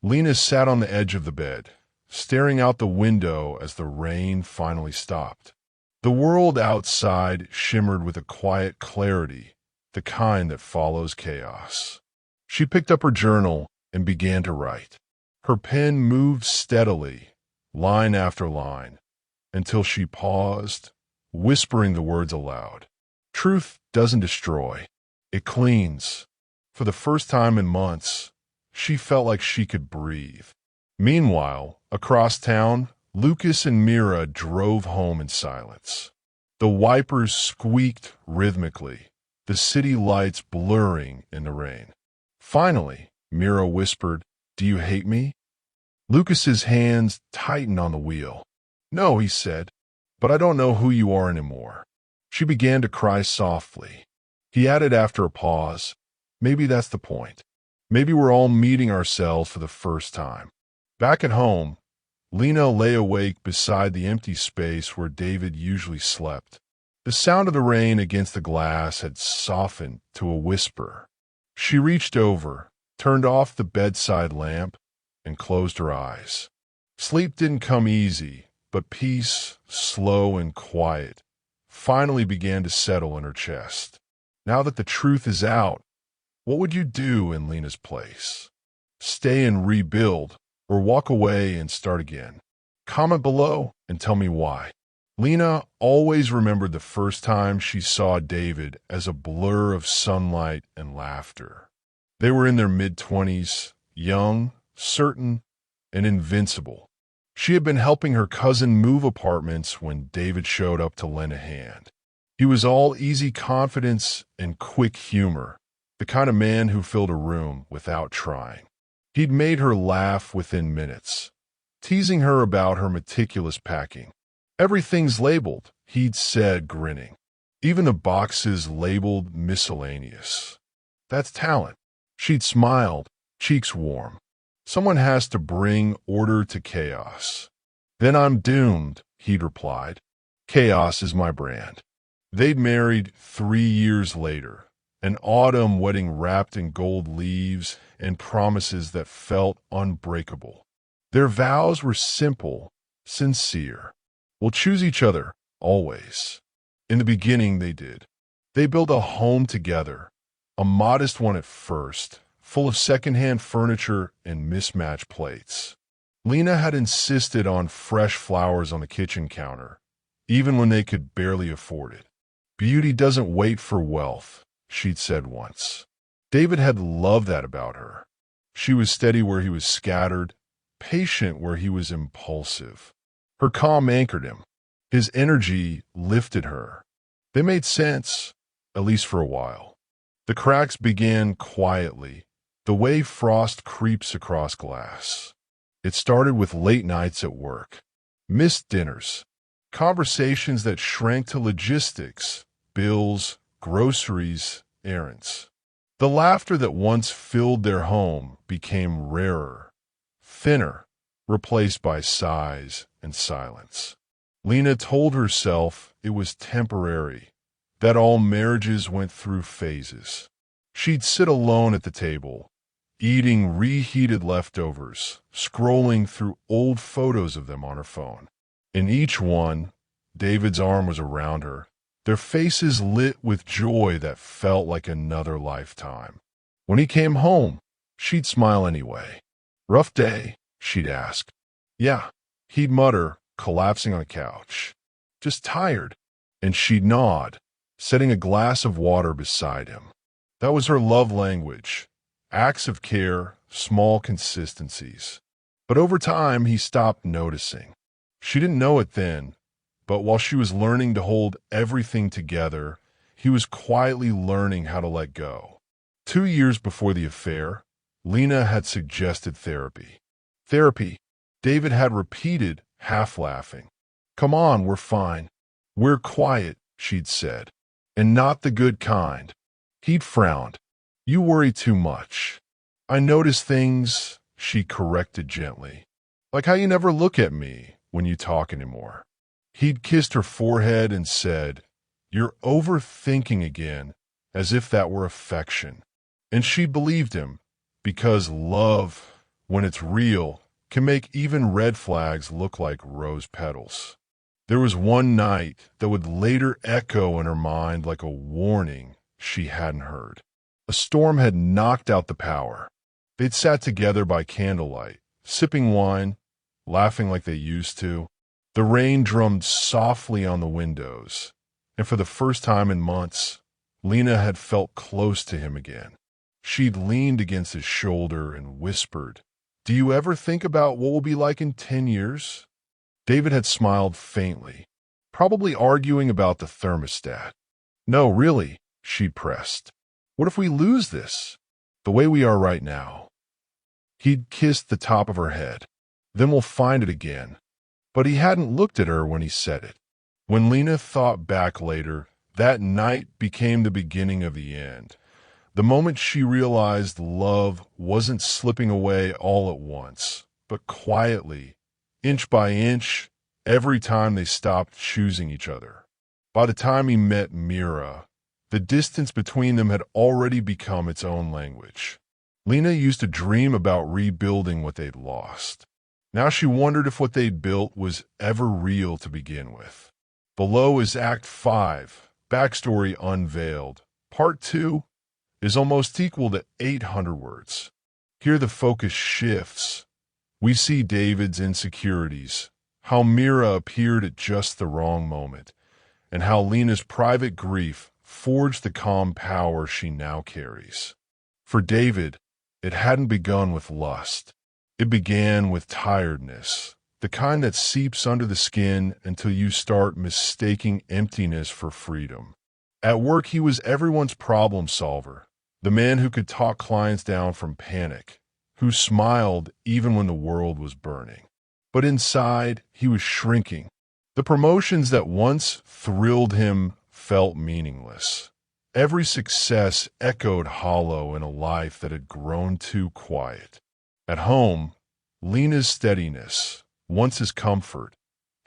Lena sat on the edge of the bed, staring out the window as the rain finally stopped. The world outside shimmered with a quiet clarity, the kind that follows chaos. She picked up her journal and began to write. Her pen moved steadily, line after line, until she paused, whispering the words aloud. Truth doesn't destroy, it cleans. For the first time in months, she felt like she could breathe. Meanwhile, across town, Lucas and Mira drove home in silence. The wipers squeaked rhythmically, the city lights blurring in the rain. Finally, Mira whispered, "Do you hate me?" Lucas's hands tightened on the wheel. "No," he said, "but I don't know who you are anymore." She began to cry softly. He added after a pause, "Maybe that's the point. Maybe we're all meeting ourselves for the first time." Back at home, Lena lay awake beside the empty space where David usually slept. The sound of the rain against the glass had softened to a whisper. She reached over, turned off the bedside lamp, and closed her eyes. Sleep didn't come easy, but peace, slow and quiet, finally began to settle in her chest. Now that the truth is out, what would you do in Lena's place? Stay and rebuild, or walk away and start again? Comment below and tell me why. Lena always remembered the first time she saw David as a blur of sunlight and laughter. They were in their mid-20s, young, certain, and invincible. She had been helping her cousin move apartments when David showed up to lend a hand. He was all easy confidence and quick humor, the kind of man who filled a room without trying. He'd made her laugh within minutes, teasing her about her meticulous packing. "Everything's labeled," he'd said, grinning. "Even the boxes labeled miscellaneous." "That's talent." She'd smiled, cheeks warm. "Someone has to bring order to chaos." "Then I'm doomed," he'd replied. "Chaos is my brand." They'd married 3 years later, an autumn wedding wrapped in gold leaves and promises that felt unbreakable. Their vows were simple, sincere. "We'll choose each other, always." In the beginning, they did. They built a home together, a modest one at first, full of secondhand furniture and mismatched plates. Lena had insisted on fresh flowers on the kitchen counter, even when they could barely afford it. "Beauty doesn't wait for wealth," she'd said once. David had loved that about her. She was steady where he was scattered, patient where he was impulsive. Her calm anchored him. His energy lifted her. They made sense, at least for a while. The cracks began quietly, the way frost creeps across glass. It started with late nights at work, missed dinners, conversations that shrank to logistics, bills, groceries, errands. The laughter that once filled their home became rarer, thinner, replaced by sighs and silence. Lena told herself it was temporary, that all marriages went through phases. She'd sit alone at the table, eating reheated leftovers, scrolling through old photos of them on her phone. In each one, David's arm was around her, their faces lit with joy that felt like another lifetime. When he came home, she'd smile anyway. "Rough day?" she'd ask. "Yeah," he'd mutter, collapsing on the couch. "Just tired." And she'd nod, setting a glass of water beside him. That was her love language. Acts of care, small consistencies. But over time, he stopped noticing. She didn't know it then, but while she was learning to hold everything together, he was quietly learning how to let go. 2 years before the affair, Lena had suggested therapy. Therapy, David had repeated, half laughing. "Come on, we're fine. We're quiet," she'd said, "and not the good kind." He'd frowned. "You worry too much." "I notice things," she corrected gently, "like how you never look at me when you talk anymore." He'd kissed her forehead and said, "You're overthinking again," as if that were affection. And she believed him, because love, when it's real, can make even red flags look like rose petals. There was one night that would later echo in her mind like a warning she hadn't heard. A storm had knocked out the power. They'd sat together by candlelight, sipping wine, laughing like they used to. The rain drummed softly on the windows, and for the first time in months, Lena had felt close to him again. She'd leaned against his shoulder and whispered, "Do you ever think about what we'll be like in 10 years? David had smiled faintly, probably arguing about the thermostat. "No, really," she pressed. "What if we lose this, the way we are right now?" He'd kissed the top of her head. "Then we'll find it again." But he hadn't looked at her when he said it. When Lena thought back later, that night became the beginning of the end. The moment she realized love wasn't slipping away all at once, but quietly, inch by inch, every time they stopped choosing each other. By the time he met Mira, the distance between them had already become its own language. Lena used to dream about rebuilding what they'd lost. Now she wondered if what they'd built was ever real to begin with. Below is Act 5, Backstory Unveiled. Part 2 is almost equal to 800 words. Here the focus shifts. We see David's insecurities, how Mira appeared at just the wrong moment, and how Lena's private grief forged the calm power she now carries. For David, it hadn't begun with lust. It began with tiredness, the kind that seeps under the skin until you start mistaking emptiness for freedom. At work, he was everyone's problem solver, the man who could talk clients down from panic, who smiled even when the world was burning. But inside, he was shrinking. The promotions that once thrilled him felt meaningless. Every success echoed hollow in a life that had grown too quiet. At home, Lena's steadiness, once his comfort,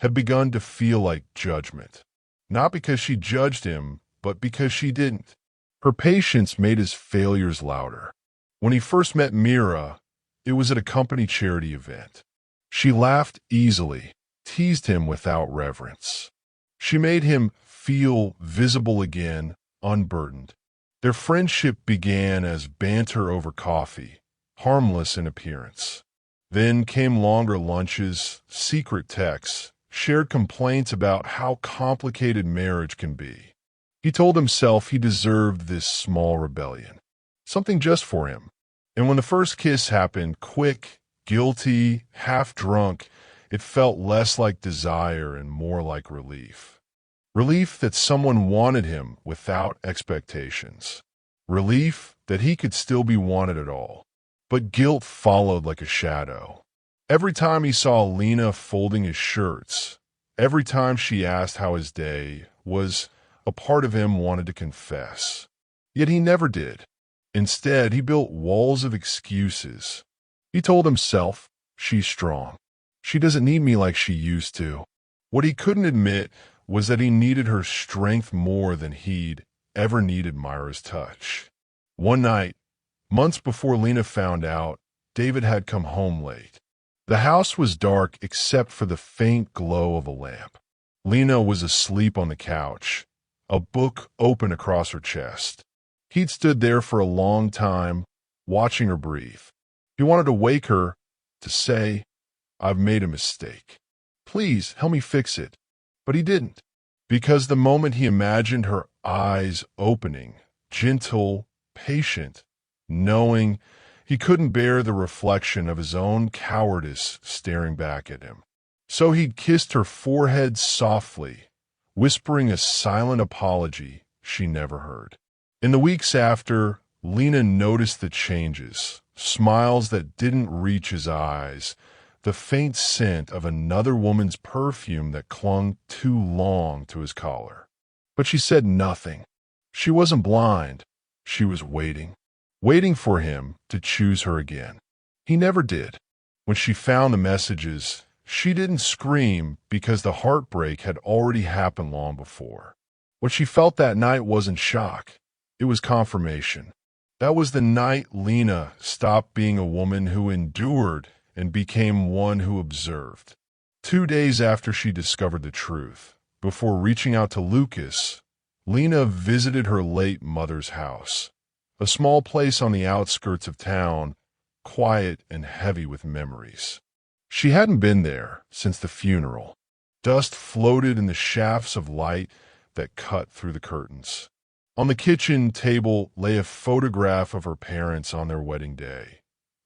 had begun to feel like judgment. Not because she judged him, but because she didn't. Her patience made his failures louder. When he first met Mira, it was at a company charity event. She laughed easily, teased him without reverence. She made him feel visible again, unburdened. Their friendship began as banter over coffee, harmless in appearance. Then came longer lunches, secret texts, shared complaints about how complicated marriage can be. He told himself he deserved this small rebellion, something just for him. And when the first kiss happened, quick, guilty, half-drunk, it felt less like desire and more like relief. Relief that someone wanted him without expectations. Relief that he could still be wanted at all. But guilt followed like a shadow. Every time he saw Lena folding his shirts, every time she asked how his day was, a part of him wanted to confess. Yet he never did. Instead, he built walls of excuses. He told himself, "She's strong. She doesn't need me like she used to." What he couldn't admit was that he needed her strength more than he'd ever needed Myra's touch. One night, months before Lena found out, David had come home late. The house was dark except for the faint glow of a lamp. Lena was asleep on the couch, a book open across her chest. He'd stood there for a long time, watching her breathe. He wanted to wake her, to say, "I've made a mistake. Please help me fix it." But he didn't, because the moment he imagined her eyes opening, gentle, patient, knowing, He couldn't bear the reflection of his own cowardice staring back at him. So he'd kissed her forehead softly, whispering a silent apology she never heard. In the weeks after, Lena noticed the changes, smiles that didn't reach his eyes, the faint scent of another woman's perfume that clung too long to his collar. But she said nothing. She wasn't blind. She was waiting for him to choose her again. He never did. When she found the messages, she didn't scream because the heartbreak had already happened long before. What she felt that night wasn't shock. It was confirmation. That was the night Lena stopped being a woman who endured and became one who observed. 2 days after she discovered the truth, before reaching out to Lucas, Lena visited her late mother's house, a small place on the outskirts of town, quiet and heavy with memories. She hadn't been there since the funeral. Dust floated in the shafts of light that cut through the curtains. On the kitchen table lay a photograph of her parents on their wedding day.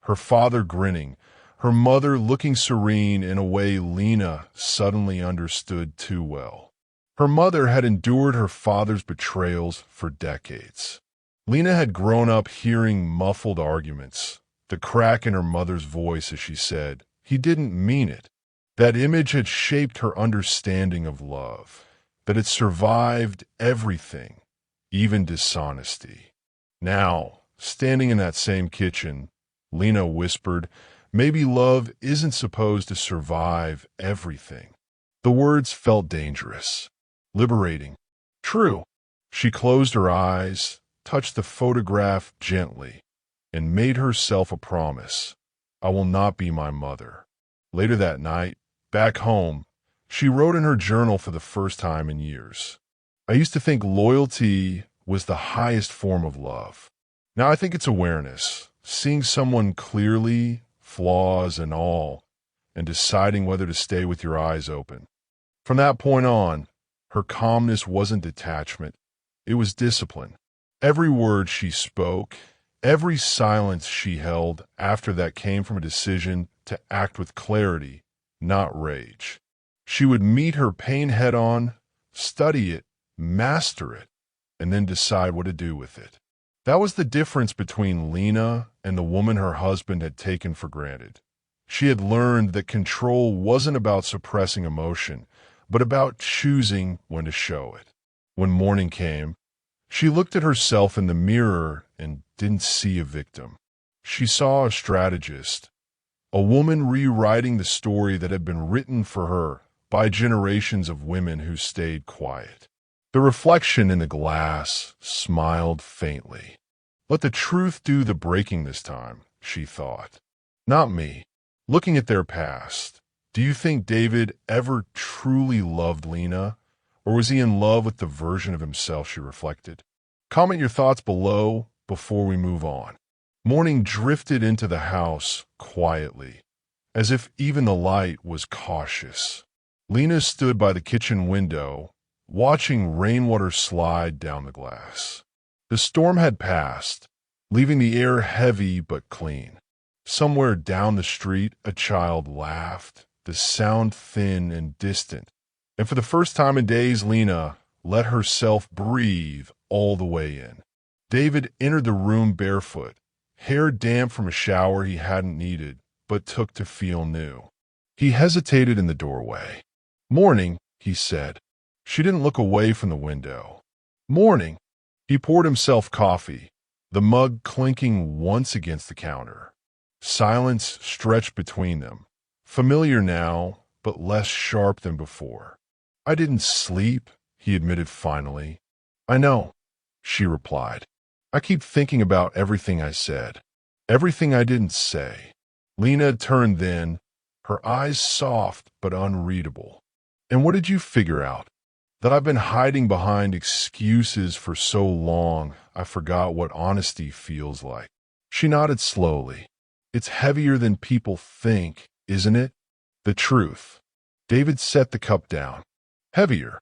Her father grinning, her mother looking serene in a way Lena suddenly understood too well. Her mother had endured her father's betrayals for decades. Lena had grown up hearing muffled arguments, the crack in her mother's voice as she said, "He didn't mean it." That image had shaped her understanding of love, that it survived everything, even dishonesty. Now, standing in that same kitchen, Lena whispered, "Maybe love isn't supposed to survive everything." The words felt dangerous, liberating, true. She closed her eyes, touched the photograph gently, and made herself a promise. I will not be my mother. Later that night, back home, she wrote in her journal for the first time in years. I used to think loyalty was the highest form of love. Now I think it's awareness, seeing someone clearly, flaws and all, and deciding whether to stay with your eyes open. From that point on, her calmness wasn't detachment, it was discipline. Every word she spoke, every silence she held after that came from a decision to act with clarity, not rage. She would meet her pain head-on, study it, master it, and then decide what to do with it. That was the difference between Lena and the woman her husband had taken for granted. She had learned that control wasn't about suppressing emotion, but about choosing when to show it. When morning came, she looked at herself in the mirror and didn't see a victim. She saw a strategist, a woman rewriting the story that had been written for her by generations of women who stayed quiet. The reflection in the glass smiled faintly. Let the truth do the breaking this time, she thought. Not me. Looking at their past, do you think David ever truly loved Lena? Or was he in love with the version of himself she reflected? Comment your thoughts below before we move on. Morning drifted into the house quietly, as if even the light was cautious. Lena stood by the kitchen window, watching rainwater slide down the glass. The storm had passed, leaving the air heavy but clean. Somewhere down the street, a child laughed, the sound thin and distant. And for the first time in days, Lena let herself breathe all the way in. David entered the room barefoot, hair damp from a shower he hadn't needed, but took to feel new. He hesitated in the doorway. "Morning," he said. She didn't look away from the window. "Morning." He poured himself coffee, the mug clinking once against the counter. Silence stretched between them, familiar now, but less sharp than before. "I didn't sleep," he admitted finally. "I know," she replied. "I keep thinking about everything I said, everything I didn't say." Lena turned then, her eyes soft but unreadable. "And what did you figure out?" "That I've been hiding behind excuses for so long, I forgot what honesty feels like." She nodded slowly. "It's heavier than people think, isn't it? The truth." David set the cup down. Heavier,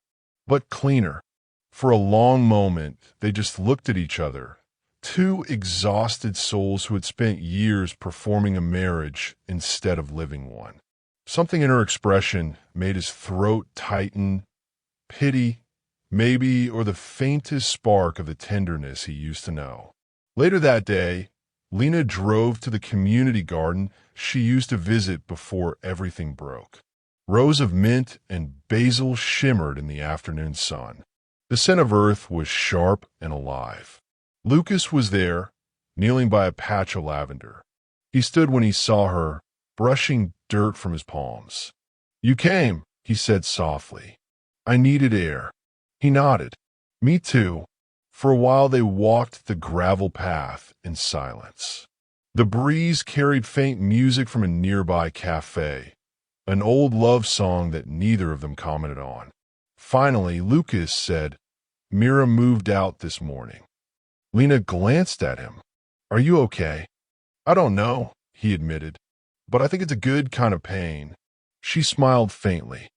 but cleaner. For a long moment, they just looked at each other, Two exhausted souls who had spent years performing a marriage instead of living one. Something in her expression made his throat tighten. Pity, maybe, or the faintest spark of the tenderness he used to know. Later that day, Lena drove to the community garden she used to visit before everything broke. Rows of mint and basil shimmered in the afternoon sun. The scent of earth was sharp and alive. Lucas was there, kneeling by a patch of lavender. He stood when he saw her, brushing dirt from his palms. "You came," he said softly. "I needed air." He nodded. "Me too." For a while they walked the gravel path in silence. The breeze carried faint music from a nearby cafe, an old love song that neither of them commented on. Finally, Lucas said, "Mira moved out this morning." Lena glanced at him. "Are you okay?" "I don't know," he admitted, "but I think it's a good kind of pain." She smiled faintly.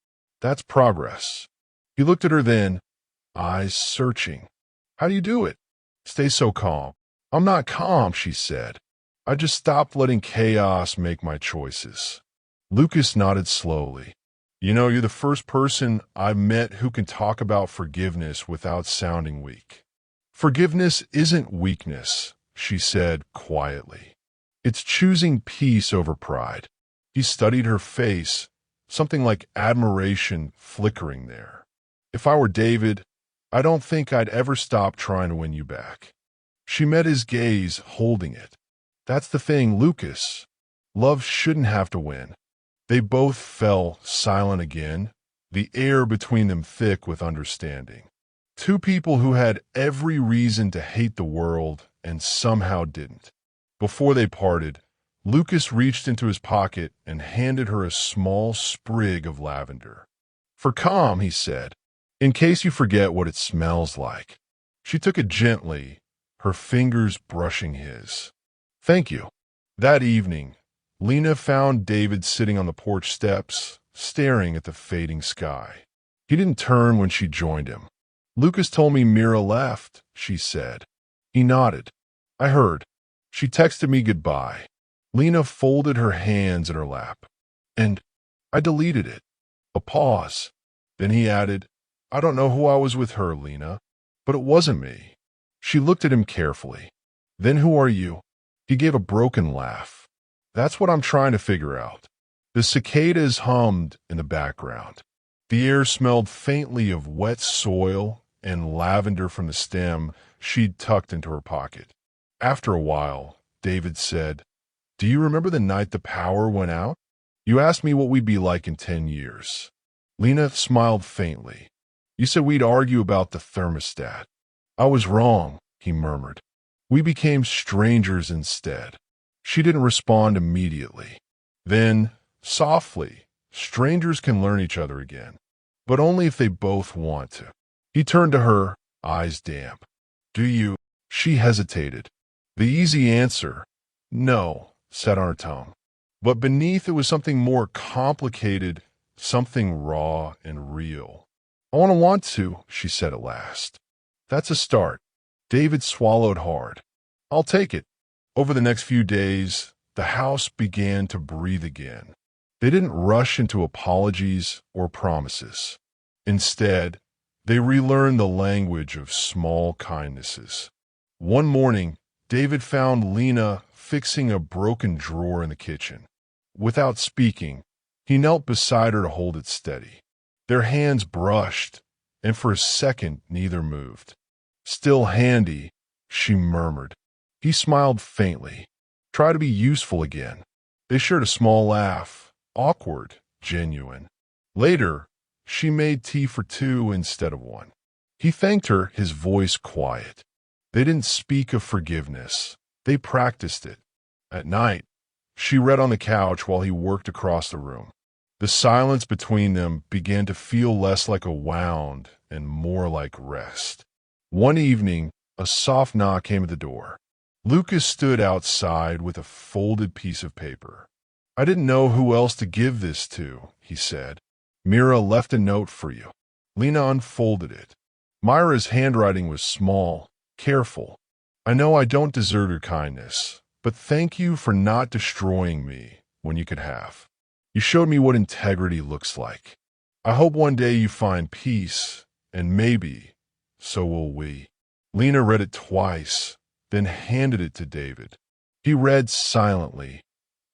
"That's progress." He looked at her then, eyes searching. "How do you do it?" "Stay so calm." "I'm not calm," she said. "I just stopped letting chaos make my choices." Lucas nodded slowly. "You know, you're the first person I've met who can talk about forgiveness without sounding weak." "Forgiveness isn't weakness," she said quietly. "It's choosing peace over pride." He studied her face, something like admiration flickering there. "If I were David, I don't think I'd ever stop trying to win you back." She met his gaze, holding it. "That's the thing, Lucas. Love shouldn't have to win." They both fell silent again, the air between them thick with understanding. Two people who had every reason to hate the world and somehow didn't. Before they parted, Lucas reached into his pocket and handed her a small sprig of lavender. "For calm," he said, "in case you forget what it smells like." She took it gently, her fingers brushing his. "Thank you." That evening, Lena found David sitting on the porch steps, staring at the fading sky. He didn't turn when she joined him. "Lucas told me Mira left," she said. He nodded. "I heard. She texted me goodbye." Lena folded her hands in her lap. "And I deleted it." A pause. Then he added, "I don't know who I was with her, Lena, but it wasn't me." She looked at him carefully. "Then who are you?" He gave a broken laugh. "That's what I'm trying to figure out." The cicadas hummed in the background. The air smelled faintly of wet soil and lavender from the stem she'd tucked into her pocket. After a while, David said, "Do you remember the night the power went out? You asked me what we'd be like in 10 years. Lena smiled faintly. "You said we'd argue about the thermostat." "I was wrong," he murmured. "We became strangers instead." She didn't respond immediately. Then, softly, strangers can learn each other again, but only if they both want to. He turned to her, eyes damp. "Do you?" She hesitated. The easy answer, no, sat on her tongue. But beneath it was something more complicated, something raw and real. "I want to," she said at last. "That's a start." David swallowed hard. "I'll take it." Over the next few days, the house began to breathe again. They didn't rush into apologies or promises. Instead, they relearned the language of small kindnesses. One morning, David found Lena fixing a broken drawer in the kitchen. Without speaking, he knelt beside her to hold it steady. Their hands brushed, and for a second neither moved. "Still handy," she murmured. He smiled faintly. "Try to be useful again." They shared a small laugh, awkward, genuine. Later, she made tea for two instead of one. He thanked her, his voice quiet. They didn't speak of forgiveness. They practiced it. At night, she read on the couch while he worked across the room. The silence between them began to feel less like a wound and more like rest. One evening, a soft knock came at the door. Lucas stood outside with a folded piece of paper. "I didn't know who else to give this to," he said. "Mira left a note for you." Lena unfolded it. Myra's handwriting was small, careful. I know I don't deserve your kindness, but thank you for not destroying me when you could have. You showed me what integrity looks like. I hope one day you find peace, and maybe so will we." Lena read it twice, then handed it to David. He read silently,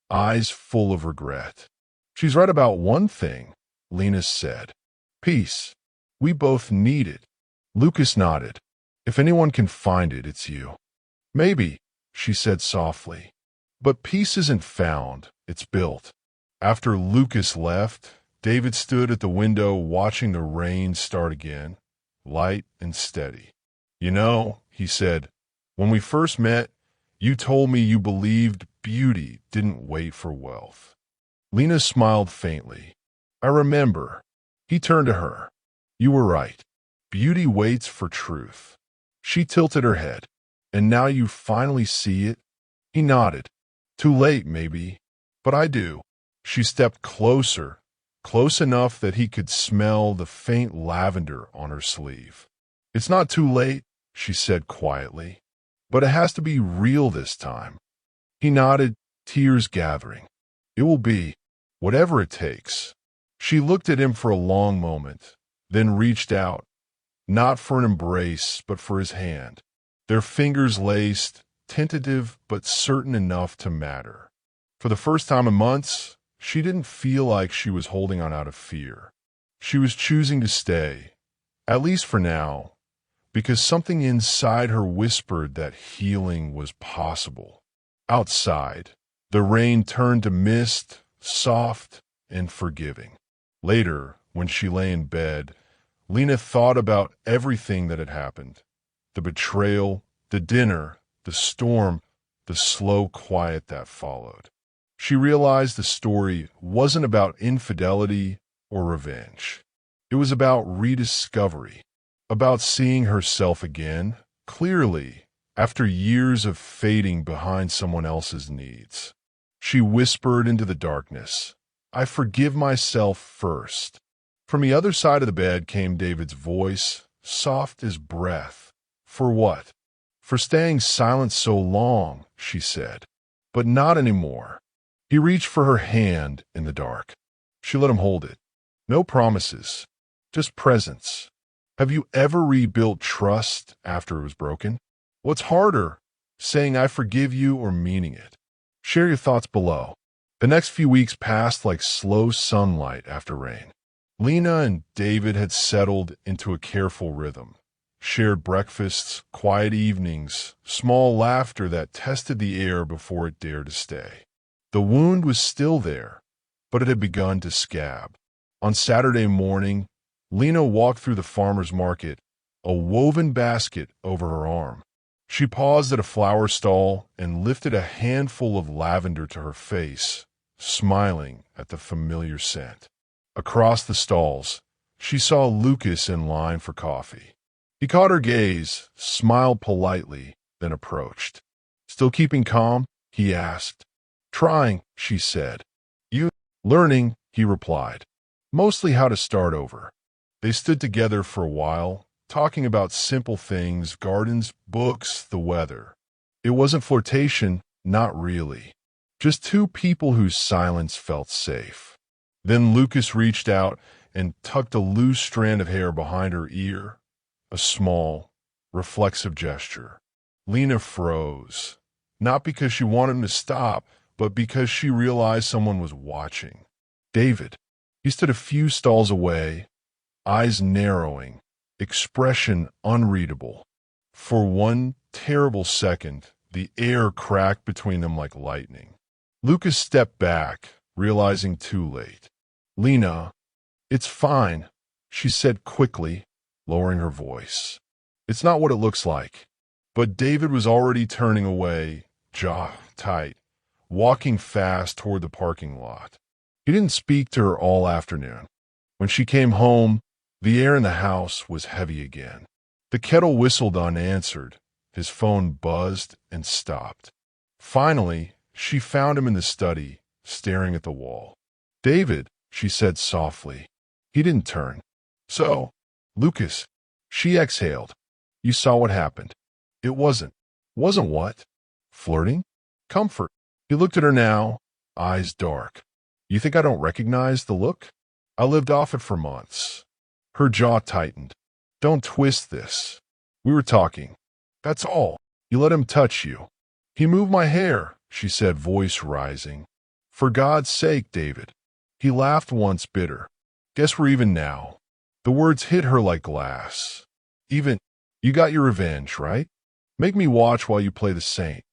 eyes full of regret. "She's right about one thing," Lena said. "Peace. We both need it." Lucas nodded. "If anyone can find it, it's you." "Maybe," she said softly. "But peace isn't found, it's built." After Lucas left, David stood at the window watching the rain start again, light and steady. "You know," he said, "when we first met, you told me you believed beauty didn't wait for wealth." Lena smiled faintly. "I remember." He turned to her. "You were right. Beauty waits for truth." She tilted her head. "And now you finally see it?" He nodded. "Too late, maybe, but I do." She stepped closer, close enough that he could smell the faint lavender on her sleeve. "It's not too late," she said quietly, "but it has to be real this time." He nodded, tears gathering. "It will be, whatever it takes." She looked at him for a long moment, then reached out, not for an embrace, but for his hand. Their fingers laced, tentative but certain enough to matter. For the first time in months, she didn't feel like she was holding on out of fear. She was choosing to stay, at least for now, because something inside her whispered that healing was possible. Outside, the rain turned to mist, soft and forgiving. Later, when she lay in bed, Lena thought about everything that had happened. The betrayal, the dinner, the storm, the slow quiet that followed. She realized the story wasn't about infidelity or revenge. It was about rediscovery, about seeing herself again, clearly, after years of fading behind someone else's needs. She whispered into the darkness, "I forgive myself first." From the other side of the bed came David's voice, soft as breath. "For what?" "For staying silent so long," she said. "But not anymore." He reached for her hand in the dark. She let him hold it. "No promises, just presence." "Have you ever rebuilt trust after it was broken?" "What's harder, saying I forgive you or meaning it?" Share your thoughts below. The next few weeks passed like slow sunlight after rain. Lena and David had settled into a careful rhythm. Shared breakfasts, quiet evenings, small laughter that tested the air before it dared to stay. The wound was still there, but it had begun to scab. On Saturday morning, Lena walked through the farmer's market, a woven basket over her arm. She paused at a flower stall and lifted a handful of lavender to her face, smiling at the familiar scent. Across the stalls, she saw Lucas in line for coffee. He caught her gaze, smiled politely, then approached. "Still keeping calm?" he asked. "Trying," she said. "You?" "Learning," he replied. "Mostly how to start over." They stood together for a while, talking about simple things, gardens, books, the weather. It wasn't flirtation, not really. Just two people whose silence felt safe. Then Lucas reached out and tucked a loose strand of hair behind her ear, a small, reflexive gesture. Lena froze, not because she wanted him to stop, but because she realized someone was watching. David. He stood a few stalls away, eyes narrowing, expression unreadable. For one terrible second, the air cracked between them like lightning. Lucas stepped back, realizing too late. "Lena, it's fine," she said quickly, lowering her voice. "It's not what it looks like." But David was already turning away, jaw tight, walking fast toward the parking lot. He didn't speak to her all afternoon. When she came home, the air in the house was heavy again. The kettle whistled unanswered. His phone buzzed and stopped. Finally, she found him in the study, staring at the wall. "David," she said softly. He didn't turn. "So, Lucas," she exhaled. "You saw what happened." "It wasn't." Wasn't what? Flirting? Comfort. He looked at her now, eyes dark. You think I don't recognize the look? I lived off it for months. Her jaw tightened. Don't twist this. We were talking. That's all. You let him touch you. He moved my hair, she said, voice rising. For God's sake, David. He laughed once, bitter. Guess we're even now. The words hit her like glass. Even, you got your revenge, right? Make me watch while you play the saint.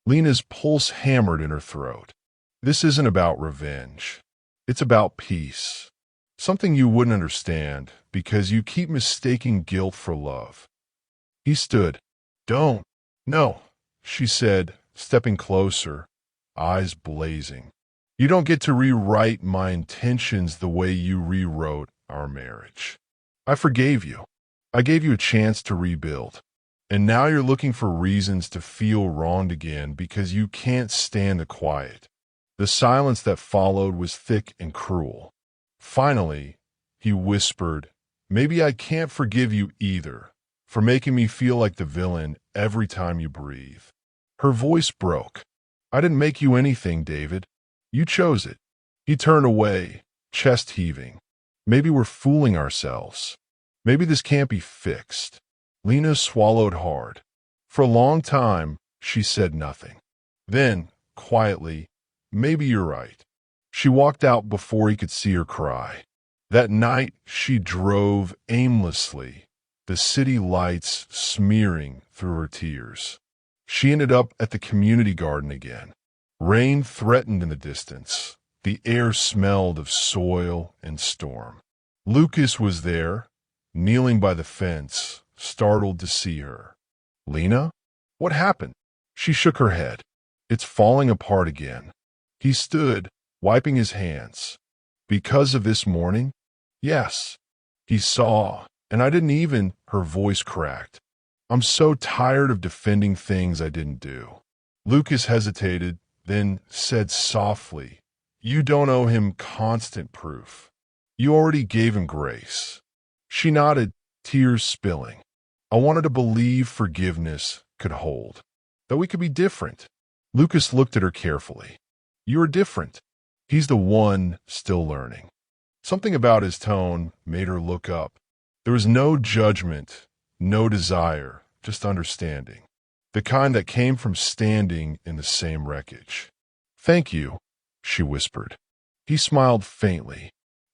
Lena's pulse hammered in her throat. This isn't about revenge. It's about peace. Something you wouldn't understand because you keep mistaking guilt for love. He stood. Don't. No, she said, stepping closer, eyes blazing. You don't get to rewrite my intentions the way you rewrote our marriage. I forgave you. I gave you a chance to rebuild. And now you're looking for reasons to feel wronged again because you can't stand the quiet. The silence that followed was thick and cruel. Finally, he whispered, maybe I can't forgive you either for making me feel like the villain every time you breathe. Her voice broke. I didn't make you anything, David. You chose it. He turned away, chest heaving. Maybe we're fooling ourselves. Maybe this can't be fixed. Lena swallowed hard. For a long time, she said nothing. Then, quietly, maybe you're right. She walked out before he could see her cry. That night, she drove aimlessly, the city lights smearing through her tears. She ended up at the community garden again. Rain threatened in the distance. The air smelled of soil and storm. Lucas was there, kneeling by the fence, startled to see her. Lena? What happened? She shook her head. It's falling apart again. He stood, wiping his hands. Because of this morning? Yes. He saw, and I didn't even, her voice cracked. I'm so tired of defending things I didn't do. Lucas hesitated, then said softly, you don't owe him constant proof. You already gave him grace. She nodded, tears spilling. I wanted to believe forgiveness could hold, that we could be different. Lucas looked at her carefully. You are different. He's the one still learning. Something about his tone made her look up. There was no judgment, no desire, just understanding. The kind that came from standing in the same wreckage. Thank you, she whispered. He smiled faintly.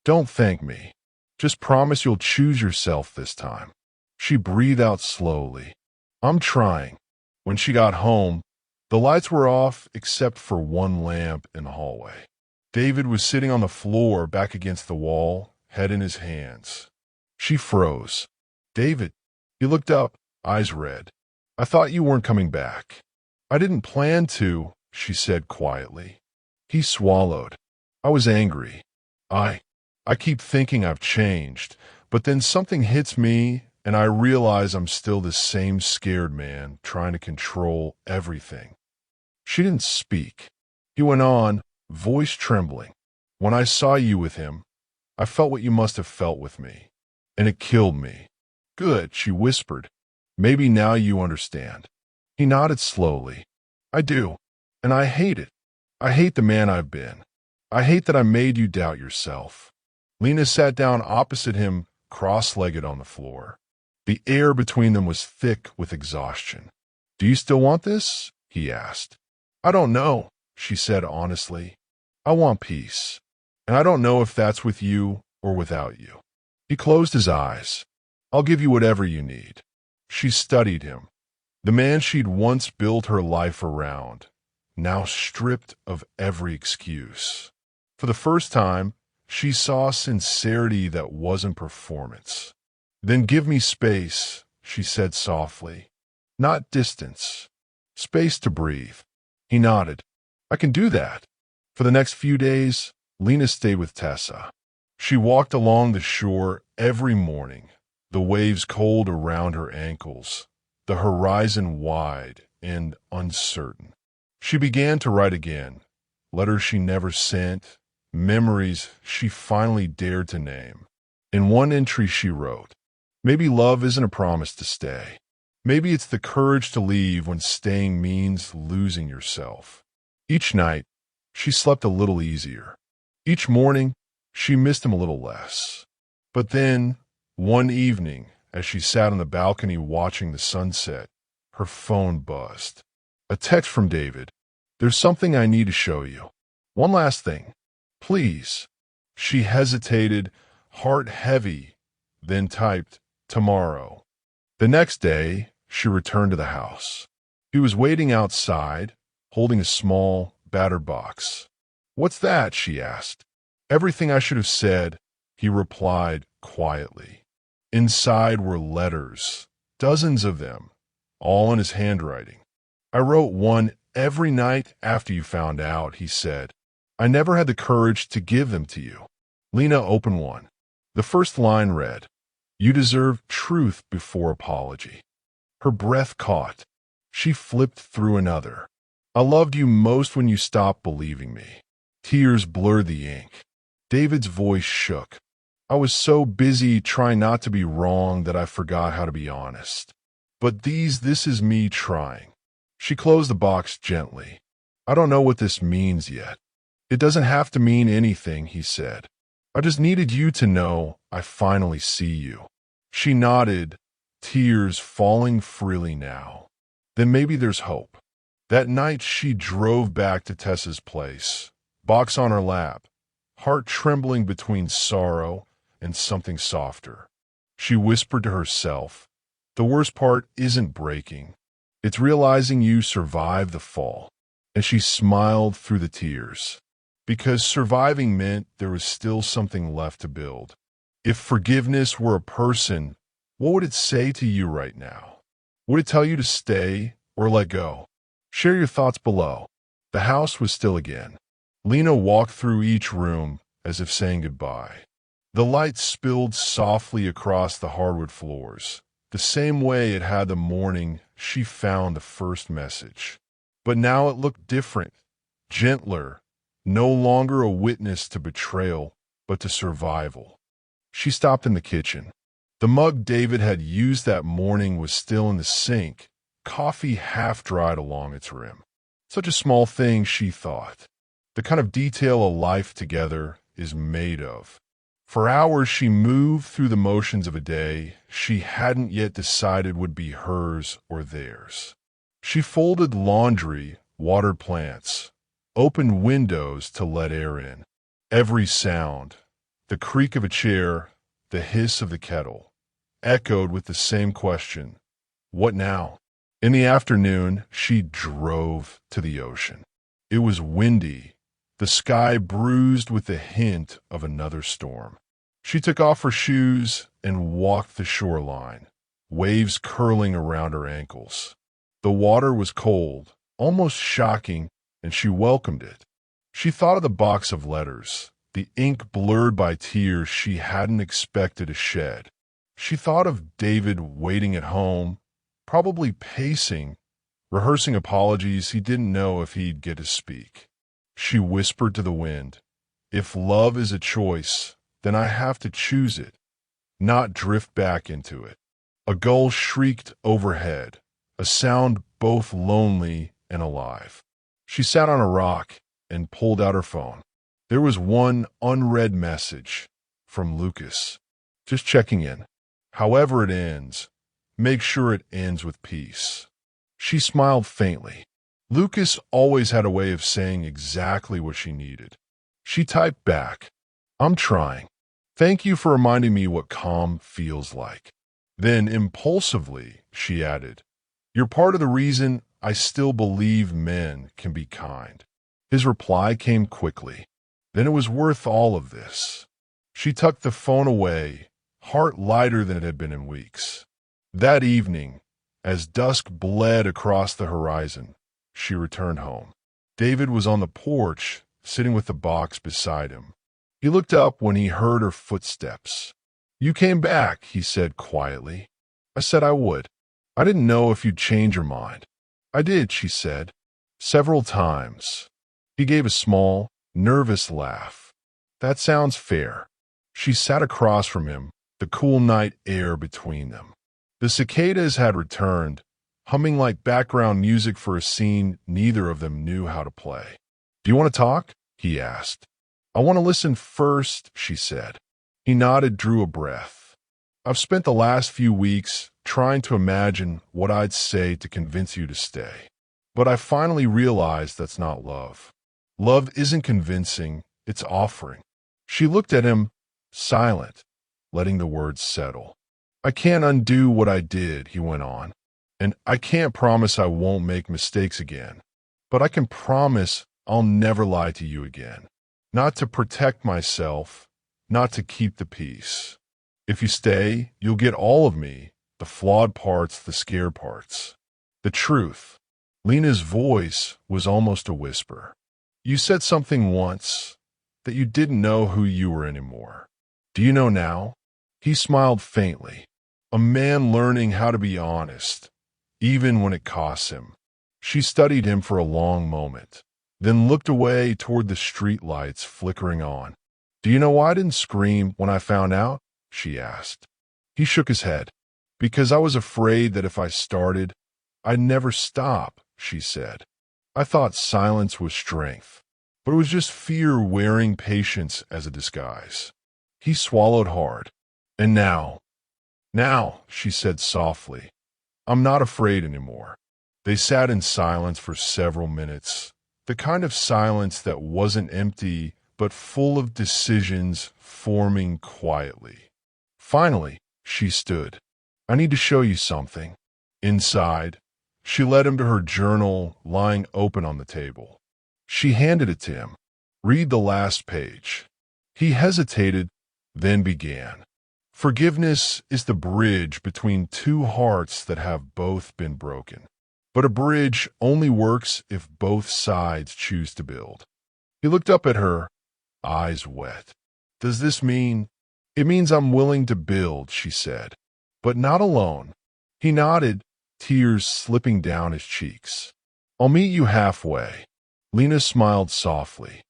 Don't thank me. Just promise you'll choose yourself this time. She breathed out slowly. I'm trying. When she got home, the lights were off except for one lamp in the hallway. David was sitting on the floor back against the wall, head in his hands. She froze. David. He looked up, eyes red. I thought you weren't coming back. I didn't plan to, she said quietly. He swallowed. I was angry. I keep thinking I've changed, but then something hits me and I realize I'm still the same scared man trying to control everything. She didn't speak. He went on, voice trembling. When I saw you with him, I felt what you must have felt with me, and it killed me. Good, she whispered. Maybe now you understand. He nodded slowly. I do, and I hate it. I hate the man I've been. I hate that I made you doubt yourself. Lena sat down opposite him, cross-legged on the floor. The air between them was thick with exhaustion. Do you still want this? He asked. I don't know, she said honestly. I want peace, and I don't know if that's with you or without you. He closed his eyes. I'll give you whatever you need. She studied him, the man she'd once built her life around, now stripped of every excuse. For the first time, she saw sincerity that wasn't performance. Then give me space, she said softly. Not distance. Space to breathe. He nodded. I can do that. For the next few days, Lena stayed with Tessa. She walked along the shore every morning, the waves cold around her ankles, the horizon wide and uncertain. She began to write again, letters she never sent, memories she finally dared to name. In one entry she wrote, maybe love isn't a promise to stay. Maybe it's the courage to leave when staying means losing yourself. Each night, she slept a little easier. Each morning, she missed him a little less. But then, one evening, as she sat on the balcony watching the sunset, her phone buzzed. A text from David. "There's something I need to show you. One last thing. Please." She hesitated, heart heavy, then typed, "Tomorrow." The next day, she returned to the house. He was waiting outside, holding a small, battered box. "What's that?" she asked. "Everything I should have said," he replied quietly. Inside were letters, dozens of them, all in his handwriting. "I wrote one every night after you found out," he said. "I never had the courage to give them to you." Lena opened one. The first line read, "You deserve truth before apology." Her breath caught. She flipped through another. "I loved you most when you stopped believing me." Tears blurred the ink. David's voice shook. "I was so busy trying not to be wrong that I forgot how to be honest. But this is me trying." She closed the box gently. "I don't know what this means yet." "It doesn't have to mean anything," he said. "I just needed you to know I finally see you." She nodded, tears falling freely now. "Then maybe there's hope." That night she drove back to Tessa's place, box on her lap, heart trembling between sorrow and something softer. She whispered to herself, "The worst part isn't breaking. It's realizing you survived the fall." And she smiled through the tears, because surviving meant there was still something left to build. If forgiveness were a person, what would it say to you right now? Would it tell you to stay or let go? Share your thoughts below. The house was still again. Lena walked through each room as if saying goodbye. The light spilled softly across the hardwood floors, the same way it had the morning she found the first message. But now it looked different, gentler, no longer a witness to betrayal, but to survival. She stopped in the kitchen. The mug David had used that morning was still in the sink, coffee half-dried along its rim. Such a small thing, she thought. The kind of detail a life together is made of. For hours she moved through the motions of a day she hadn't yet decided would be hers or theirs. She folded laundry, watered plants, opened windows to let air in. Every sound, the creak of a chair, the hiss of the kettle, echoed with the same question, what now? In the afternoon, she drove to the ocean. It was windy, the sky bruised with the hint of another storm. She took off her shoes and walked the shoreline, waves curling around her ankles. The water was cold, almost shocking, and she welcomed it. She thought of the box of letters, the ink blurred by tears she hadn't expected to shed. She thought of David waiting at home, probably pacing, rehearsing apologies he didn't know if he'd get to speak. She whispered to the wind, "If love is a choice, then I have to choose it, not drift back into it." A gull shrieked overhead, a sound both lonely and alive. She sat on a rock and pulled out her phone. There was one unread message from Lucas. "Just checking in. However it ends, make sure it ends with peace." She smiled faintly. Lucas always had a way of saying exactly what she needed. She typed back, "I'm trying. Thank you for reminding me what calm feels like." Then impulsively, she added, "You're part of the reason I still believe men can be kind." His reply came quickly. Then it was worth all of this. She tucked the phone away, heart lighter than it had been in weeks. That evening, as dusk bled across the horizon, she returned home. David was on the porch, sitting with the box beside him. He looked up when he heard her footsteps. "You came back," he said quietly. "I said I would. I didn't know if you'd change your mind." "I did," she said. "Several times." He gave a small, nervous laugh. "That sounds fair." She sat across from him, the cool night air between them. The cicadas had returned, humming like background music for a scene neither of them knew how to play. "Do you want to talk?" he asked. "I want to listen first," she said. He nodded, drew a breath. "I've spent the last few weeks trying to imagine what I'd say to convince you to stay. But I finally realized that's not love. Love isn't convincing, it's offering." She looked at him, silent, letting the words settle. "I can't undo what I did," he went on, "and I can't promise I won't make mistakes again. But I can promise I'll never lie to you again. Not to protect myself, not to keep the peace. If you stay, you'll get all of me, the flawed parts, the scared parts. The truth." Lena's voice was almost a whisper. "You said something once, that you didn't know who you were anymore. Do you know now?" He smiled faintly. A man learning how to be honest, even when it costs him. She studied him for a long moment, then looked away toward the street lights flickering on. "Do you know why I didn't scream when I found out?" she asked. He shook his head. "Because I was afraid that if I started, I'd never stop," she said. "I thought silence was strength, but it was just fear wearing patience as a disguise." He swallowed hard. "And now," she said softly, "I'm not afraid anymore." They sat in silence for several minutes, the kind of silence that wasn't empty but full of decisions forming quietly. Finally, she stood. "I need to show you something." Inside, she led him to her journal lying open on the table. She handed it to him. "Read the last page." He hesitated, then began. "Forgiveness is the bridge between two hearts that have both been broken. But a bridge only works if both sides choose to build." He looked up at her, eyes wet. "Does this mean—" "It means I'm willing to build," she said. "But not alone." He nodded, tears slipping down his cheeks. "I'll meet you halfway." Lena smiled softly.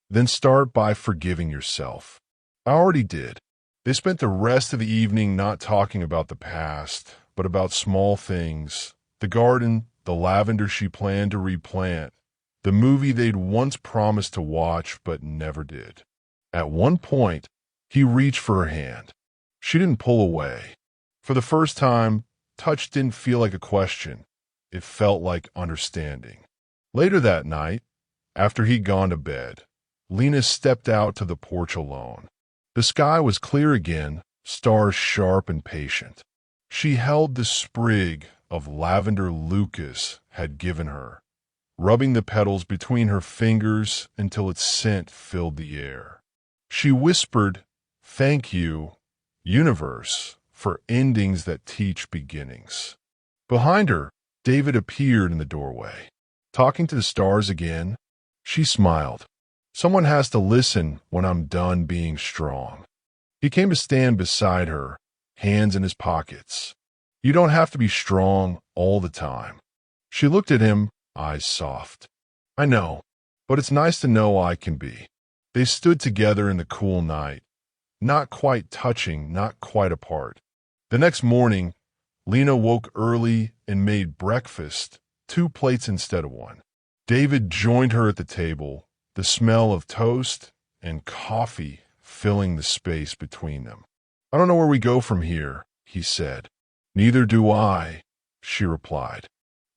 "Then start by forgiving yourself." "I already did." They spent the rest of the evening not talking about the past, but about small things. The garden, the lavender she planned to replant, the movie they'd once promised to watch but never did. At one point, he reached for her hand. She didn't pull away. For the first time, touch didn't feel like a question. It felt like understanding. Later that night, after he'd gone to bed, Lena stepped out to the porch alone. The sky was clear again, stars sharp and patient. She held the sprig of lavender Lucas had given her, rubbing the petals between her fingers until its scent filled the air. She whispered, "Thank you, universe, for endings that teach beginnings." Behind her, David appeared in the doorway. "Talking to the stars again?" She smiled. "Someone has to listen when I'm done being strong." He came to stand beside her, hands in his pockets. "You don't have to be strong all the time." She looked at him, eyes soft. "I know, but it's nice to know I can be." They stood together in the cool night, not quite touching, not quite apart. The next morning, Lena woke early and made breakfast, 2 plates instead of 1. David joined her at the table, the smell of toast and coffee filling the space between them. "I don't know where we go from here," he said. "Neither do I," she replied.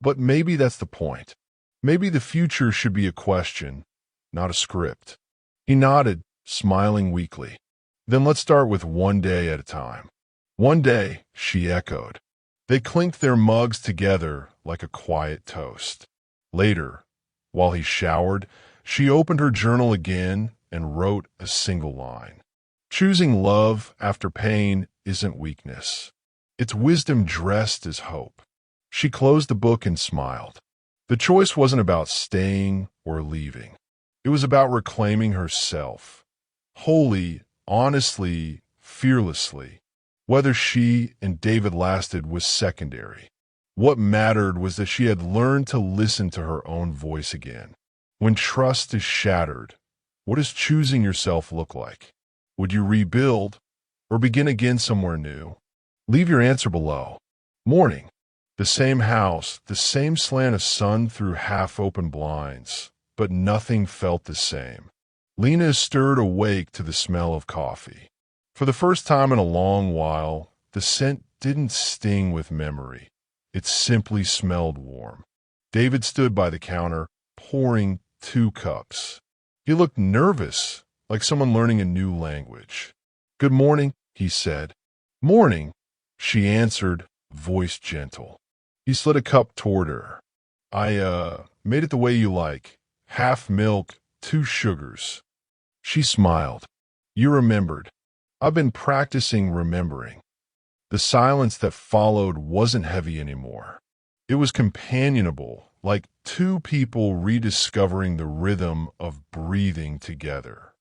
"But maybe that's the point. Maybe the future should be a question, not a script." He nodded, smiling weakly. "Then let's start with one day at a time." "One day," she echoed. They clinked their mugs together like a quiet toast. Later, while he showered, she opened her journal again and wrote a single line. "Choosing love after pain isn't weakness. It's wisdom dressed as hope." She closed the book and smiled. The choice wasn't about staying or leaving. It was about reclaiming herself, wholly, honestly, fearlessly. Whether she and David lasted was secondary. What mattered was that she had learned to listen to her own voice again. When trust is shattered, what does choosing yourself look like? Would you rebuild or begin again somewhere new? Leave your answer below. Morning. The same house, the same slant of sun through half-open blinds, but nothing felt the same. Lena stirred awake to the smell of coffee. For the first time in a long while, the scent didn't sting with memory. It simply smelled warm. David stood by the counter, pouring 2 cups. He looked nervous, like someone learning a new language. "Good morning," he said. "Morning," she answered, voice gentle. He slid a cup toward her. I made it the way you like. Half milk, 2 sugars." She smiled. "You remembered. I've been practicing remembering." The silence that followed wasn't heavy anymore. It was companionable, like 2 people rediscovering the rhythm of breathing together.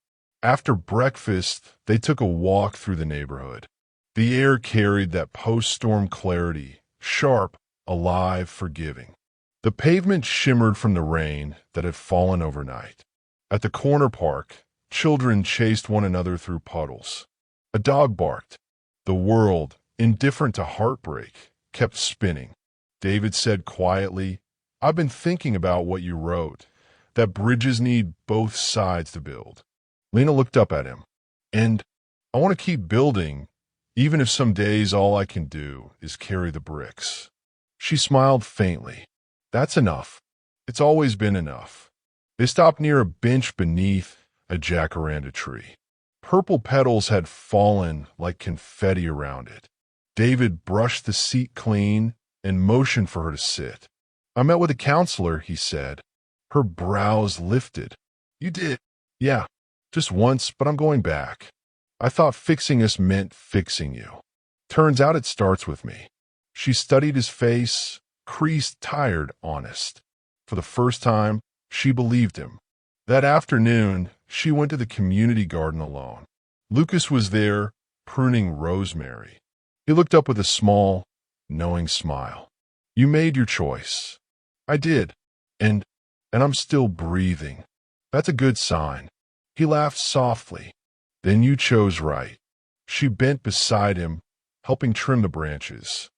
After breakfast, they took a walk through the neighborhood. The air carried that post-storm clarity, sharp, alive, forgiving. The pavement shimmered from the rain that had fallen overnight. At the corner park, children chased one another through puddles. A dog barked. The world, indifferent to heartbreak, kept spinning. David said quietly, "I've been thinking about what you wrote, that bridges need both sides to build." Lena looked up at him. "And I want to keep building, even if some days all I can do is carry the bricks." She smiled faintly. "That's enough. It's always been enough." They stopped near a bench beneath a jacaranda tree. Purple petals had fallen like confetti around it. David brushed the seat clean and motioned for her to sit. "I met with a counselor," he said. Her brows lifted. "You did?" "Yeah, just once, but I'm going back. I thought fixing us meant fixing you. Turns out it starts with me." She studied his face, creased, tired, honest. For the first time, she believed him. That afternoon, she went to the community garden alone. Lucas was there, pruning rosemary. He looked up with a small, knowing smile. "You made your choice." "I did. And I'm still breathing. That's a good sign." He laughed softly. "Then you chose right." She bent beside him, helping trim the branches.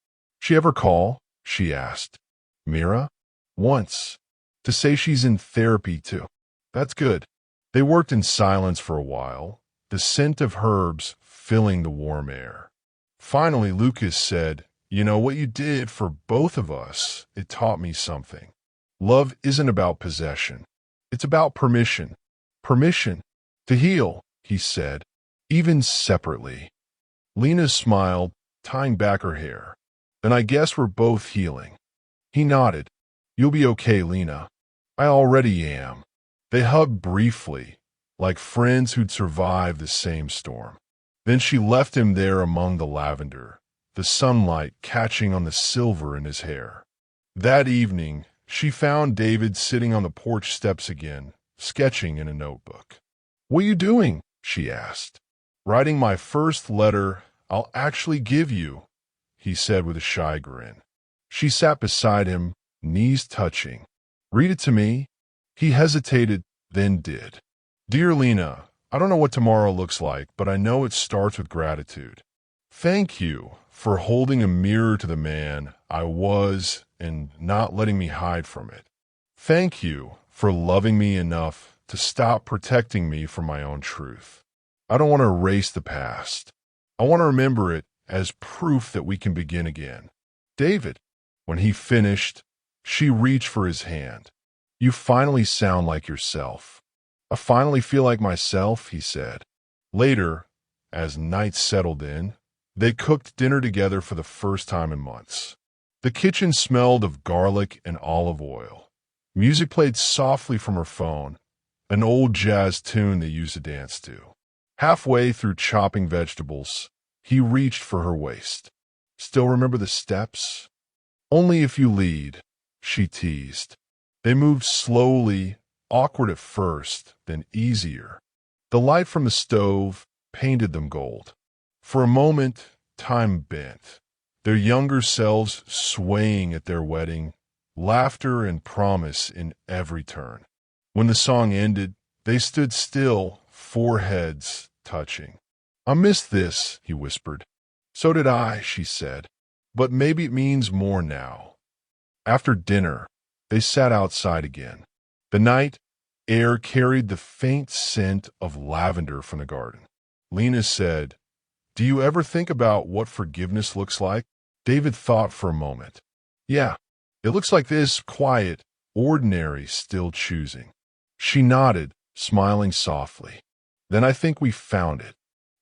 "She ever call?" she asked. "Mira?" "Once. To say she's in therapy, too." "That's good." They worked in silence for a while, the scent of herbs filling the warm air. Finally, Lucas said, "You know what you did for both of us? It taught me something. Love isn't about possession. It's about permission. Permission to heal," he said, "even separately." Lena smiled, tying back her hair. "Then I guess we're both healing." He nodded. "You'll be okay, Lena." "I already am." They hugged briefly, like friends who'd survived the same storm. Then she left him there among the lavender, the sunlight catching on the silver in his hair. That evening, she found David sitting on the porch steps again, sketching in a notebook. "What are you doing?" she asked. "Writing my first letter I'll actually give you," he said with a shy grin. She sat beside him, knees touching. "Read it to me." He hesitated, then did. "Dear Lena, I don't know what tomorrow looks like, but I know it starts with gratitude. Thank you for holding a mirror to the man I was and not letting me hide from it. Thank you for loving me enough to stop protecting me from my own truth. I don't want to erase the past. I want to remember it as proof that we can begin again." "David." When he finished, she reached for his hand. "You finally sound like yourself." "I finally feel like myself," he said. Later, as night settled in, they cooked dinner together for the first time in months. The kitchen smelled of garlic and olive oil. Music played softly from her phone, an old jazz tune they used to dance to. Halfway through chopping vegetables, he reached for her waist. "Still remember the steps?" "Only if you lead," she teased. They moved slowly, awkward at first, then easier. The light from the stove painted them gold. For a moment, time bent, their younger selves swaying at their wedding, laughter and promise in every turn. When the song ended, they stood still, foreheads touching. "I missed this," he whispered. "So did I," she said. but maybe it means more now. After dinner, they sat outside again. The night air carried the faint scent of lavender from the garden. Lena said, "Do you ever think about what forgiveness looks like?" David thought for a moment. "Yeah, it looks like this, quiet, ordinary, still choosing." She nodded, smiling softly. "Then I think we found it."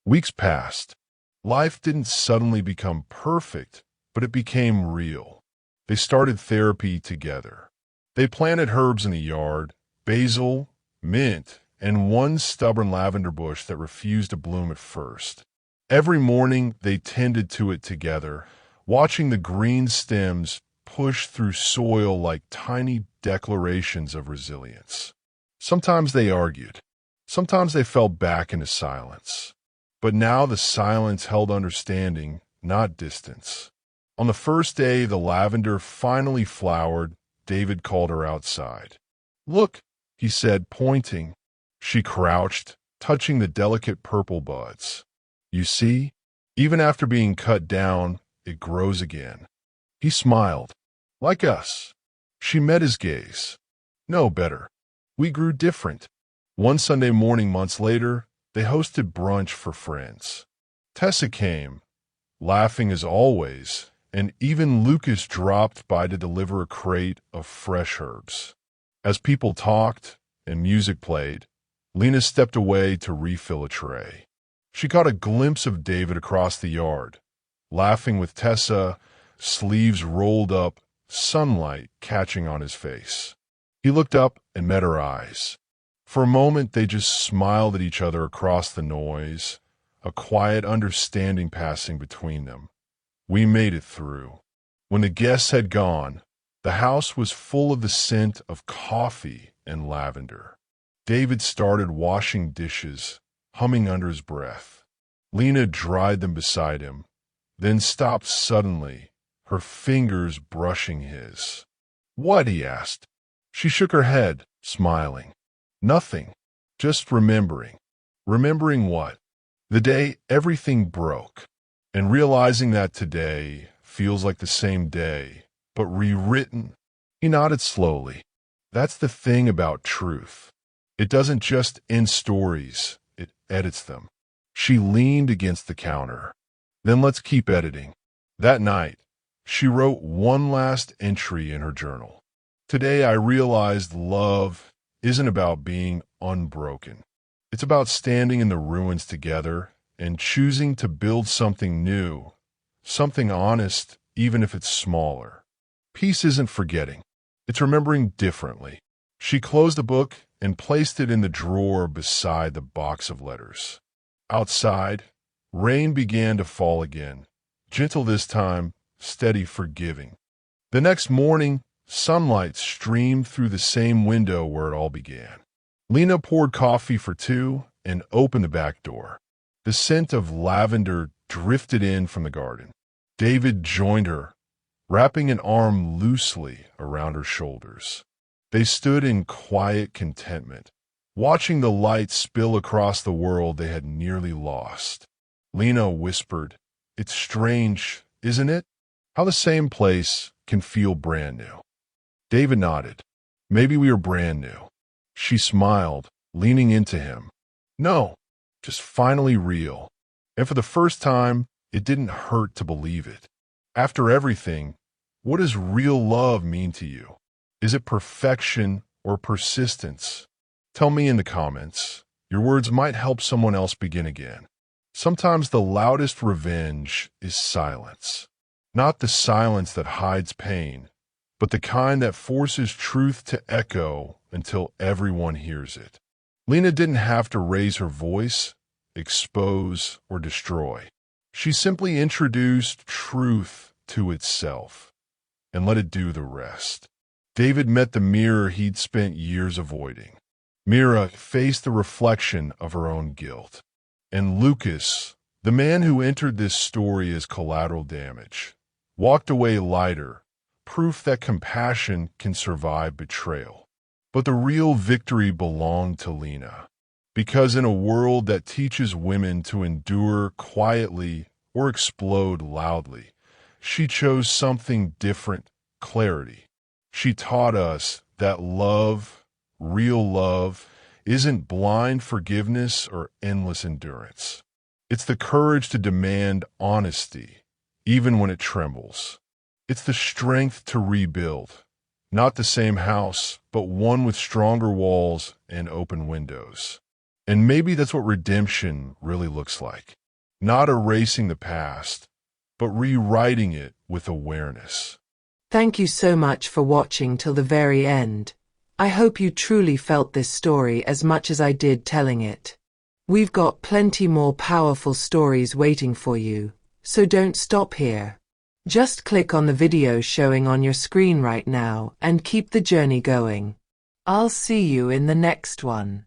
Weeks passed. Life didn't suddenly become perfect, but it became real. They started therapy together. They planted herbs in the yard, basil, mint, and one stubborn lavender bush that refused to bloom at first. Every morning they tended to it together, watching the green stems push through soil like tiny declarations of resilience. Sometimes they argued. Sometimes they fell back into silence. But now the silence held understanding, not distance. On the first day the lavender finally flowered, David called her outside. "Look," he said, pointing. She crouched, touching the delicate purple buds. "You see, even after being cut down, it grows again." He smiled. "Like us." She met his gaze. "No, better. We grew different." One Sunday morning months later, they hosted brunch for friends. Tessa came, laughing as always, and even Lucas dropped by to deliver a crate of fresh herbs. As people talked and music played, Lena stepped away to refill a tray. She caught a glimpse of David across the yard, laughing with Tessa, sleeves rolled up, sunlight catching on his face. He looked up and met her eyes. For a moment they just smiled at each other across the noise, a quiet understanding passing between them. We made it through. When the guests had gone, the house was full of the scent of coffee and lavender. David started washing dishes, humming under his breath. Lena dried them beside him, then stopped suddenly, her fingers brushing his. "What?" he asked. She shook her head, smiling. "Nothing. Just remembering." "Remembering what?" "The day everything broke. And realizing that today feels like the same day, but rewritten." He nodded slowly. "That's the thing about truth. It doesn't just end stories, it edits them." She leaned against the counter. "Then let's keep editing." That night, she wrote one last entry in her journal. "Today I realized love isn't about being unbroken. It's about standing in the ruins together and choosing to build something new, something honest, even if it's smaller. Peace isn't forgetting. It's remembering differently." She closed the book and placed it in the drawer beside the box of letters. Outside, rain began to fall again, gentle this time, steady, forgiving. The next morning, sunlight streamed through the same window where it all began. Lena poured coffee for two and opened the back door. The scent of lavender drifted in from the garden. David joined her, wrapping an arm loosely around her shoulders. They stood in quiet contentment, watching the light spill across the world they had nearly lost. Lena whispered, "It's strange, isn't it? How the same place can feel brand new." David nodded. "Maybe we are brand new." She smiled, leaning into him. "No, just finally real." And for the first time, it didn't hurt to believe it. After everything, what does real love mean to you? Is it perfection or persistence? Tell me in the comments. Your words might help someone else begin again. Sometimes the loudest revenge is silence. Not the silence that hides pain, but the kind that forces truth to echo until everyone hears it. Lena didn't have to raise her voice, expose, or destroy. She simply introduced truth to itself and let it do the rest. David met the mirror he'd spent years avoiding. Mira faced the reflection of her own guilt. And Lucas, the man who entered this story as collateral damage, walked away lighter, proof that compassion can survive betrayal. But the real victory belonged to Lena, because in a world that teaches women to endure quietly or explode loudly, She chose something different, clarity. She taught us that love, real love, isn't blind forgiveness or endless endurance. It's the courage to demand honesty, even when it trembles. It's the strength to rebuild. Not the same house, but one with stronger walls and open windows. And maybe that's what redemption really looks like. Not erasing the past, but rewriting it with awareness. Thank you so much for watching till the very end. I hope you truly felt this story as much as I did telling it. We've got plenty more powerful stories waiting for you, so don't stop here. Just click on the video showing on your screen right now and keep the journey going. I'll see you in the next one.